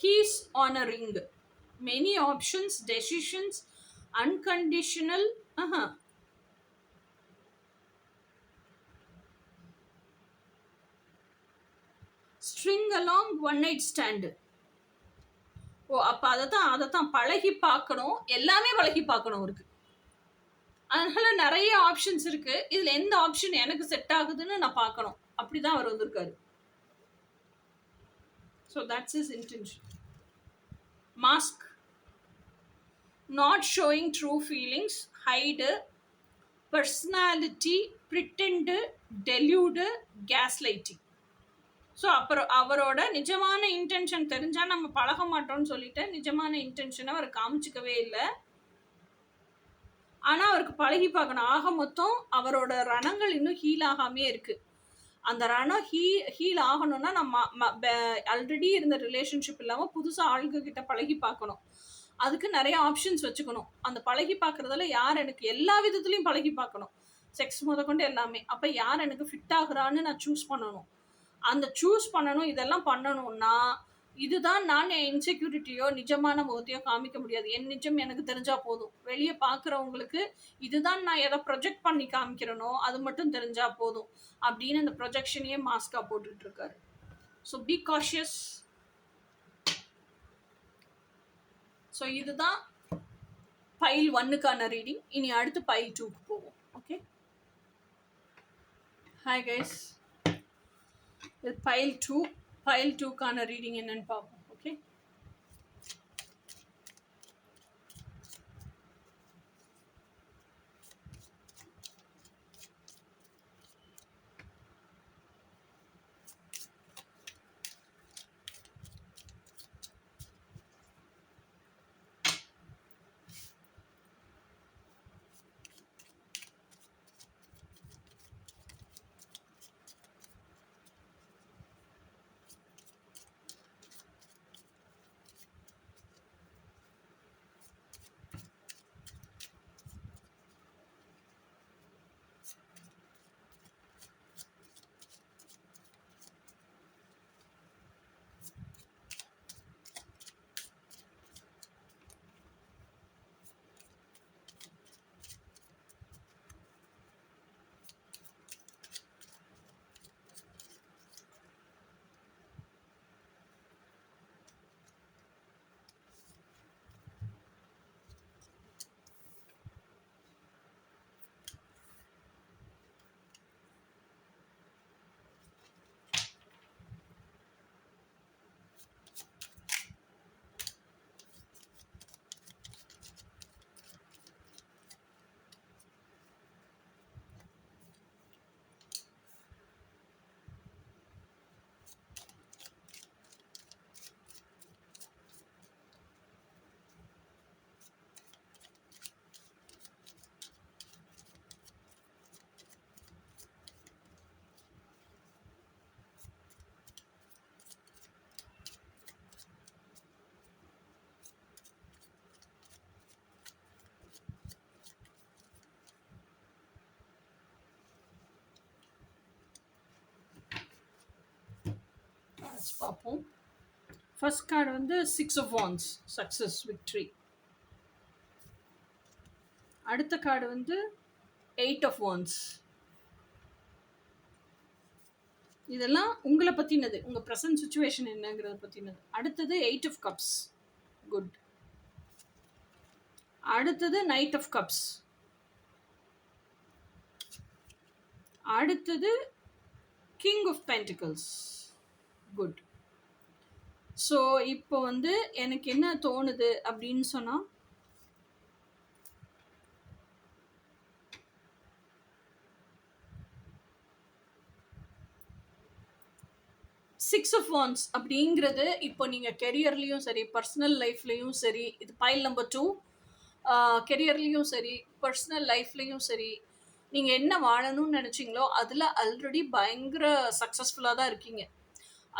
Keys on a ring, many options, decisions, unconditional, string along, one night stand. ஓ, அப்போ அதைத்தான் பழகி பார்க்கணும், எல்லாமே பழகி பார்க்கணும் இருக்கு. அதனால நிறைய ஆப்ஷன்ஸ் இருக்கு, இதுல எந்த ஆப்ஷன் எனக்கு செட் ஆகுதுன்னு நான் பார்க்கணும். அப்படிதான் அவர் வந்திருக்காரு. So that's his intention. Mask, not showing true feelings, hide, personality, pretend, delude, gaslighting. So அப்புறம் அவரோட நிஜமான இன்டென்ஷன் தெரிஞ்சால் நம்ம பழக மாட்டோம்னு சொல்லிட்டு நிஜமான இன்டென்ஷனை அவர் காமிச்சிக்கவே இல்லை. ஆனால் அவருக்கு பழகி பார்க்கணும். ஆக மொத்தம் அவரோட ரணங்கள் இன்னும் ஹீல் ஆகாமே இருக்குது. அந்த ரணம் ஹீல் ஆகணும்னா நம்ம ஆல்ரெடி இருந்த ரிலேஷன்ஷிப் இல்லாமல் புதுசாக ஆளுகிட்ட பழகி பார்க்கணும். அதுக்கு நிறைய ஆப்ஷன்ஸ் வச்சுக்கணும். அந்த பழகி பார்க்குறதுல யார் எனக்கு எல்லா விதத்துலையும் பழகி பார்க்கணும், செக்ஸ் முதற்கொண்டு எல்லாமே. அப்போ யார் எனக்கு ஃபிட் ஆகுறான்னு நான் சூஸ் பண்ணணும். அந்த சூஸ் பண்ணணும், இதெல்லாம் பண்ணணும்னா இதுதான் நான் என் இன்செக்யூரிட்டியோ நிஜமான முகத்தையோ காமிக்க முடியாது. என் நிஜம் எனக்கு தெரிஞ்சால் போதும். வெளியே பார்க்குறவங்களுக்கு இதுதான் நான் எதை ப்ரொஜெக்ட் பண்ணி காமிக்கிறேனோ அது மட்டும் தெரிஞ்சால் போதும் அப்படின்னு அந்த ப்ரொஜெக்ஷனையே மாஸ்காக போட்டுட்ருக்காரு. ஸோ பி காஷியஸ், ஸோ இதுதான் பைல் 1க்கான ரீடிங். இனி அடுத்து பைல் 2க்கு போவோம். ஓகே, ஹாய் கைஸ், இது பைல் 2க்கான ரீடிங் என்னன்னு பார்ப்போம். ஓகே, பார்ப்போம். ஃபர்ஸ்ட் கார்டு வந்து 6 of Wands, சக்ஸஸ், விக்ட்ரி. அடுத்த கார்டு வந்து 8 of Wands. இதெல்லாம் உங்களை பற்றினது, உங்கள் ப்ரெசன்ட் சுச்சுவேஷன் என்னங்கிறத பற்றினது. அடுத்தது 8 of Cups, குட். அடுத்தது Knight of Cups. அடுத்தது King of Pentacles, good. So இப்போ வந்து எனக்கு என்ன தோணுது அப்படின்னு சொன்னால், சிக்ஸ் ஆஃப் வான்ஸ் அப்படிங்கிறது இப்போ நீங்கள் கெரியர்லேயும் சரி, பர்சனல் லைஃப்லேயும் சரி, இது பைல் நம்பர் 2, கெரியர்லேயும் சரி, பர்சனல் லைஃப்லேயும் சரி, நீங்கள் என்ன வாழணும்னு நினச்சிங்களோ அதில் ஆல்ரெடி பயங்கர சக்ஸஸ்ஃபுல்லாக தான் இருக்கீங்க.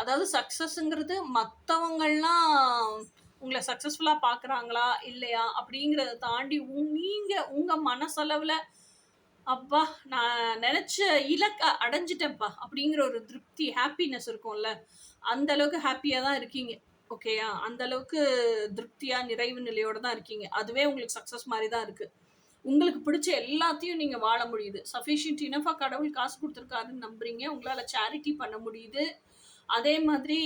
அதாவது சக்ஸஸ்ங்கிறது மற்றவங்கள்லாம் உங்களை சக்ஸஸ்ஃபுல்லாக பார்க்குறாங்களா இல்லையா அப்படிங்கிறத தாண்டி நீங்கள் உங்கள் மனசளவில் அப்பா நான் நினச்ச இலக்கை அடைஞ்சிட்டேன்ப்பா அப்படிங்கிற ஒரு திருப்தி, ஹாப்பினஸ் இருக்கும்ல, அந்த அளவுக்கு ஹாப்பியாக தான் இருக்கீங்க. ஓகேயா, அந்த அளவுக்கு திருப்தியாக நிறைவு நிலையோடு தான் இருக்கீங்க. அதுவே உங்களுக்கு சக்ஸஸ் மாதிரி தான் இருக்குது. உங்களுக்கு பிடிச்ச எல்லாத்தையும் நீங்கள் வாழ முடியுது. சஃபிஷியன்ட் இனஃபாக கடவுள் காசு கொடுத்துருக்காருன்னு நம்புறீங்க. உங்களால் சேரிட்டி பண்ண முடியுது. அதே மாதிரி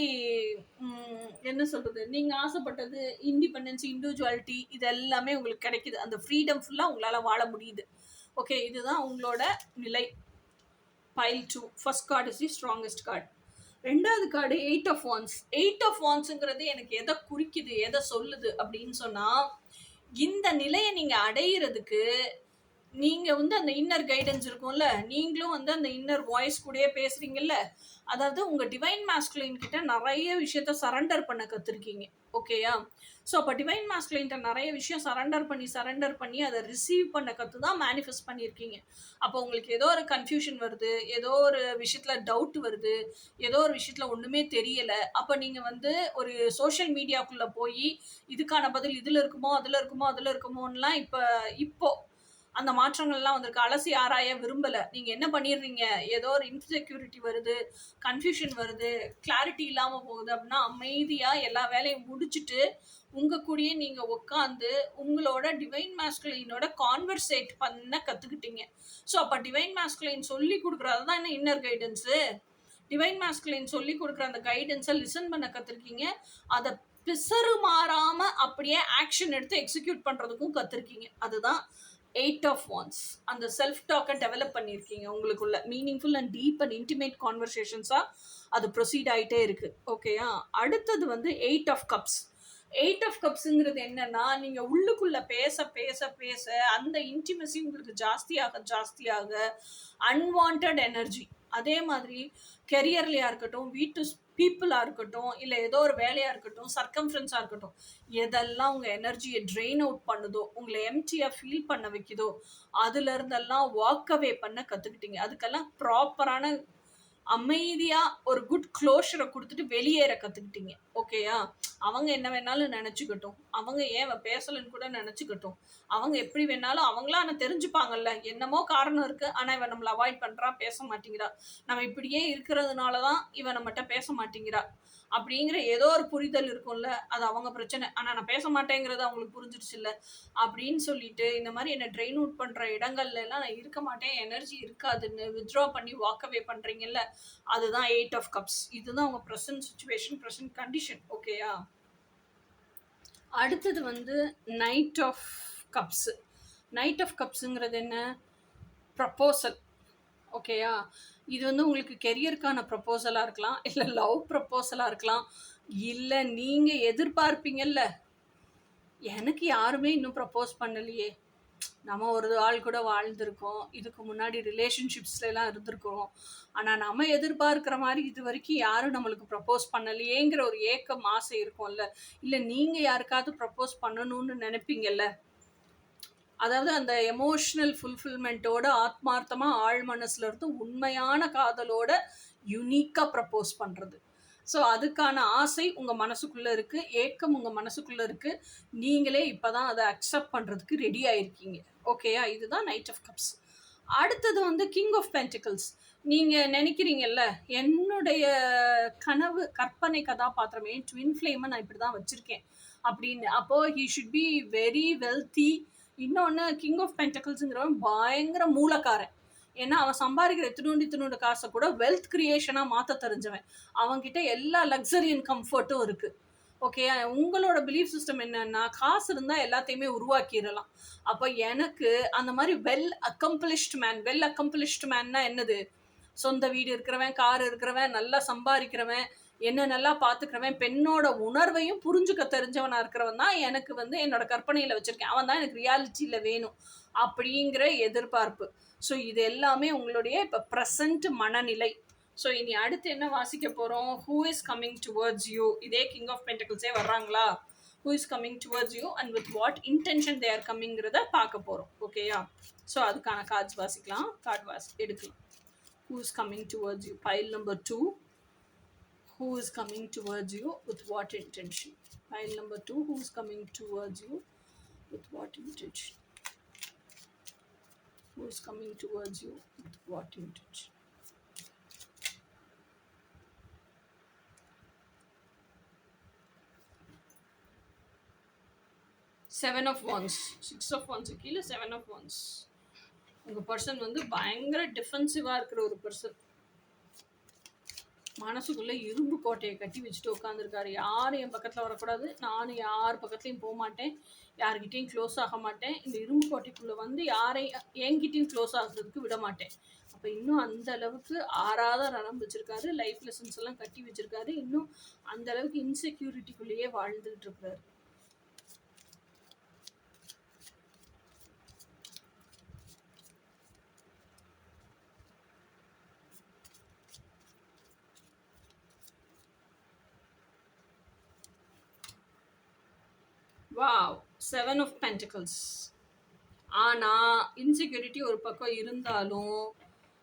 என்ன சொல்கிறது, நீங்கள் ஆசைப்பட்டது இண்டிபெண்டன்ஸ், இண்டிவிஜுவாலிட்டி, இது எல்லாமே உங்களுக்கு கிடைக்குது. அந்த ஃப்ரீடம் ஃபுல்லாக உங்களால் வாழ முடியுது. ஓகே, இதுதான் உங்களோட நிலை. File 2, first card is the strongest card. ரெண்டாவது கார்டு 8 of Wands. 8 of Wandsங்கிறது எனக்கு எதை குறிக்குது, எதை சொல்லுது அப்படின்னு சொன்னால், இந்த நிலையை நீங்கள் அடையிறதுக்கு நீங்கள் வந்து அந்த இன்னர் கைடன்ஸ் இருக்கும்ல, நீங்களும் வந்து அந்த இன்னர் வாய்ஸ் கூடயே பேசுகிறீங்கல்ல, அதாவது உங்கள் டிவைன் மாஸ்குலைன் கிட்ட நிறைய விஷயத்த சரண்டர் பண்ண கற்றுருக்கீங்க. ஓகேயா, ஸோ அப்போ டிவைன் மாஸ்குலைன்ட்ட நிறைய விஷயம் சரண்டர் பண்ணி அதை ரிசீவ் பண்ண கற்று தான் மேனிஃபெஸ்ட் பண்ணியிருக்கீங்க. அப்போ உங்களுக்கு ஏதோ ஒரு கன்ஃபியூஷன் வருது, ஏதோ ஒரு விஷயத்தில் டவுட் வருது, ஏதோ ஒரு விஷயத்தில் ஒன்றுமே தெரியலை. அப்போ நீங்கள் வந்து ஒரு சோஷியல் மீடியாக்குள்ளே போய் இதுக்கான பதில் இதில் இருக்குமோ அதில் இருக்குமோன்னெலாம் இப்போ அந்த மாற்றங்கள்லாம் வந்திருக்கு. அலசி ஆராய விரும்பலை. நீங்கள் என்ன பண்ணிடுறீங்க, ஏதோ ஒரு இன்செக்யூரிட்டி வருது, கன்ஃபியூஷன் வருது, கிளாரிட்டி இல்லாமல் போகுது அப்படின்னா அமைதியாக எல்லா வேலையும் முடிச்சுட்டு உங்கள் கூடயே நீங்கள் உட்காந்து உங்களோட டிவைன் மாஸ்குலைனோட கான்வர்சேட் பண்ண கற்றுக்கிட்டீங்க. ஸோ அப்போ டிவைன் மாஸ்குலைன் சொல்லி கொடுக்குறது தான் என்ன இன்னர் கைடன்ஸு. டிவைன் மாஸ்குலைன் சொல்லி கொடுக்குற அந்த கைடன்ஸை லிசன் பண்ண கற்றுருக்கீங்க. அதை பிசறு மாறாம அப்படியே ஆக்ஷன் எடுத்து எக்ஸிக்யூட் பண்றதுக்கும் கத்துருக்கீங்க. அதுதான் 8 of Wands. அந்த செல்ஃப் டாக்கை டெவலப் பண்ணியிருக்கீங்க உங்களுக்குள்ள. Meaningful and deep and intimate கான்வர்சேஷன்ஸா அது ப்ரொசீட் ஆகிட்டே இருக்கு. ஓகேயா? அடுத்தது வந்து 8 of Cups. 8 of Cupsங்கிறது என்னன்னா, நீங்க உள்ளுக்குள்ள பேச பேச பேச அந்த இன்டிமசி உங்களுக்கு ஜாஸ்தியாக அன்வான்ட் எனர்ஜி, அதே மாதிரி கெரியர்லையா இருக்கட்டும், வீட்டு பீப்புளா இருக்கட்டும், இல்லை ஏதோ ஒரு வேலையா இருக்கட்டும், சர்க்கம்ஃபரன்ஸா இருக்கட்டும், எதெல்லாம் உங்க எனர்ஜியை ட்ரெயின் அவுட் பண்ணுதோ, உங்களை எம்டியா ஃபீல் பண்ண வைக்குதோ, அதுல இருந்தெல்லாம் வாக் அவே பண்ண கத்துக்கிட்டீங்க. அதுக்கெல்லாம் ப்ராப்பரான அமைதியா ஒரு குட் க்ளோஷரை கொடுத்துட்டு வெளியேற கத்துக்கிட்டீங்க. ஓகேயா? அவங்க என்ன வேணாலும் நினைச்சுக்கட்டும், அவங்க ஏன் பேசலன்னு கூட நினைச்சுக்கட்டும், அவங்க எப்படி வேணாலும் அவங்களா ஆனால் தெரிஞ்சுப்பாங்கல்ல, என்னமோ காரணம் இருக்கு, ஆனா இவன் நம்மளை அவாய்ட் பண்றா, பேச மாட்டேங்கிறா, நம்ம இப்படியே இருக்கிறதுனாலதான் இவன் நம்மகிட்ட பேச மாட்டேங்கிறா அப்படிங்கிற ஏதோ ஒரு புரிதல் இருக்கும்ல, அது அவங்க பிரச்சனை. ஆனா நான் பேச மாட்டேங்கிறது அவங்களுக்கு புரிஞ்சிருச்சு இல்ல அப்படின்னு சொல்லிட்டு, இந்த மாதிரி என்ன ட்ரெயின் அவுட் பண்ற இடங்கள்ல எல்லாம் நான் இருக்க மாட்டேன், எனர்ஜி இருக்காதுன்னு வித்ட்ரா பண்ணி வாக் அவே பண்றீங்கல்ல, அதுதான் 8 of Cups. இதுதான் உங்க ப்ரெசன்ட் சுச்சுவேஷன், ப்ரெசன்ட் கண்டிஷன். ஓகேயா? அடுத்தது வந்து Knight of Cups. Knight of Cupsங்கிறது என்ன? ப்ரப்போசல். ஓகேயா? இது வந்து உங்களுக்கு கெரியருக்கான ப்ரப்போசலாக இருக்கலாம், இல்லை லவ் ப்ரப்போசலாக இருக்கலாம், இல்லை நீங்கள் எதிர்பார்ப்பீங்கல்ல, எனக்கு யாருமே இன்னும் ப்ரப்போஸ் பண்ணலையே, நம்ம ஒரு ஆள் கூட வாழ்ந்திருக்கோம், இதுக்கு முன்னாடி ரிலேஷன்ஷிப்ஸ்லாம் இருந்திருக்கிறோம், ஆனால் நம்ம எதிர்பார்க்குற மாதிரி இது வரைக்கும் யாரும் நம்மளுக்கு ப்ரப்போஸ் பண்ணலையேங்கிற ஒரு ஏக்கம், ஆசை இருக்கும்ல, இல்லை நீங்கள் யாருக்காவது ப்ரப்போஸ் பண்ணணும்னு நினைப்பீங்கல்ல, அதாவது அந்த எமோஷனல் ஃபுல்ஃபில்மெண்ட்டோட ஆத்மார்த்தமாக ஆழ் மனசுல இருந்து உண்மையான காதலோட யுனிக்காக ப்ரப்போஸ் பண்ணுறது. ஸோ அதுக்கான ஆசை உங்கள் மனசுக்குள்ளே இருக்குது, ஏக்கம் உங்கள் மனசுக்குள்ளே இருக்குது, நீங்களே இப்போ தான் அதை அக்செப்ட் பண்ணுறதுக்கு ரெடி ஆகிருக்கீங்க. ஓகேயா? இதுதான் Knight of Cups. அடுத்தது வந்து King of Pentacles. நீங்கள் நினைக்கிறீங்கல்ல, என்னுடைய கனவு கற்பனை கதாபாத்திரம், என் ட்வின் ஃப்ளேமை நான் இப்படி தான் வச்சுருக்கேன் அப்படின்னு. அப்போது he should be very wealthy. இன்னொன்று, கிங் ஆஃப் பென்டக்கிள்ஸுங்கிறவன் பயங்கர மூலக்காரன். ஏன்னா அவன் சம்பாதிக்கிற இத்தினோண்டு காசை கூட வெல்த் கிரியேஷனாக மாற்ற தெரிஞ்சவன். அவன்கிட்ட எல்லா லக்ஸரி அண்ட் கம்ஃபர்ட்டும் இருக்குது. ஓகே, உங்களோட பிலீஃப் சிஸ்டம் என்னன்னா, காசு இருந்தால் எல்லாத்தையுமே உருவாக்கிடலாம். அப்போ எனக்கு அந்த மாதிரி வெல் அக்கம்ப்ளிஷ்டு மேன்னா என்னது? சொந்த வீடு இருக்கிறவன், கார் இருக்கிறவன், நல்லா சம்பாதிக்கிறவன், என்ன நல்லா பார்த்துக்கிறவன், பெண்ணோட உணர்வையும் புரிஞ்சுக்க தெரிஞ்சவனா இருக்கிறவன் தான் எனக்கு வந்து என்னோட கற்பனையில் வச்சுருக்கேன், அவன் தான் எனக்கு ரியாலிட்டியில் வேணும் அப்படிங்கிற எதிர்பார்ப்பு. ஸோ இது எல்லாமே உங்களுடைய இப்போ ப்ரெசண்ட் மனநிலை. ஸோ இனி அடுத்து என்ன வாசிக்க போகிறோம்? Who is coming towards you. இதே கிங் ஆஃப் பென்டக்கிள்ஸே வர்றாங்களா? Who is coming towards you and with what intention they are கம்மிங்கிறத பார்க்க போகிறோம். ஓகேயா? ஸோ அதுக்கான கார்ட்ஸ் வாசிக்கலாம், எடுக்கலாம். Who is coming towards you? Pile number 2. Who is coming towards you with what intention? Pile number 2. Who is coming towards you with what intention? Who is coming towards you with what intention? Seven of Wands. 6 of Wands கீழே 7 of Wands. உங்கள் person வந்து பயங்கர டிஃபென்சிவாக இருக்கிற ஒரு person. மனசுக்குள்ளே இரும்பு கோட்டையை கட்டி வச்சுட்டு உட்காந்துருக்காரு. யாரும் என் பக்கத்தில் வரக்கூடாது, நானும் யார் பக்கத்துலையும் போக மாட்டேன், யார்கிட்டையும் க்ளோஸ் ஆக மாட்டேன், இந்த இரும்பு கோட்டைக்குள்ளே வந்து யாரையும் என்கிட்டையும் க்ளோஸ் ஆகிறதுக்கு விட மாட்டேன். அப்போ இன்னும் அந்த அளவுக்கு ஆறாத ரணம் வச்சுருக்காரு, லைஃப் லெசன்ஸ் எல்லாம் கட்டி வச்சுருக்காரு, இன்னும் அந்த அளவுக்கு இன்செக்யூரிட்டிக்குள்ளேயே வாழ்ந்துகிட்டு இருக்கிறாரு. Wow, 7 of Pentacles. ஆனால் இன்செக்யூரிட்டி ஒரு பக்கம் இருந்தாலும்,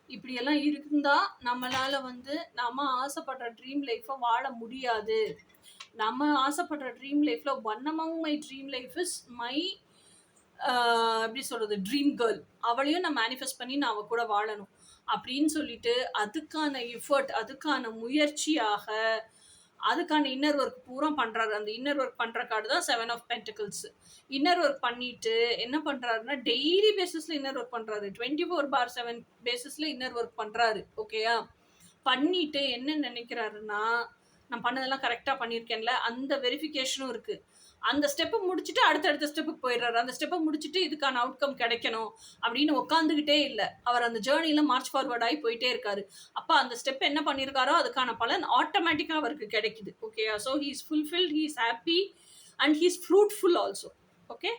இப்படியெல்லாம் இருந்தால் நம்மளால் வந்து நம்ம ஆசைப்படுற ட்ரீம் லைஃப்பை வாழ முடியாது. நம்ம ஆசைப்படுற ட்ரீம் லைஃப்பில் one among my dream life is my எப்படி சொல்கிறது, ட்ரீம் கேர்ள். அவளையும் நான் மேனிஃபெஸ்ட் பண்ணி நான் அவள் கூட வாழணும் அப்படின்னு சொல்லிட்டு அதுக்கான எஃபர்ட், அதுக்கான முயற்சியாக அதுக்கான இன்னர் ஒர்க் பூரா பண்ணுறாரு. அந்த இன்னர் ஒர்க் பண்ணுற கார்டு தான் 7 of Pentacles. இன்னர் ஒர்க் பண்ணிட்டு என்ன பண்ணுறாருன்னா, டெய்லி பேசிஸில் இன்னர் ஒர்க் பண்ணுறாரு, 24/7 பேசிஸில் இன்னர் ஒர்க் பண்ணுறாரு. ஓகேயா? பண்ணிட்டு என்ன நினைக்கிறாருன்னா, நான் பண்ணதெல்லாம் கரெக்டாக பண்ணியிருக்கேன்ல, அந்த வெரிஃபிகேஷனும் இருக்கு. அந்த ஸ்டெப்பை முடிச்சுட்டு அடுத்தடுத்த ஸ்டெப்புக்கு போயிடுறாரு. அந்த ஸ்டெப்பை முடிச்சுட்டு இதுக்கான அவுட்கம் கிடைக்கணும் அப்படின்னு உட்காந்துக்கிட்டே இல்லை. அவர் அந்த ஜேர்னியில் மார்ச் ஃபார்வர்ட் ஆகி போயிட்டே இருக்காரு. அப்போ அந்த ஸ்டெப் என்ன பண்ணியிருக்காரோ அதுக்கான பலன் ஆட்டோமேட்டிக்காக அவருக்கு கிடைக்குது. ஓகேயா? So he is fulfilled, he is happy and he is fruitful also. Okay,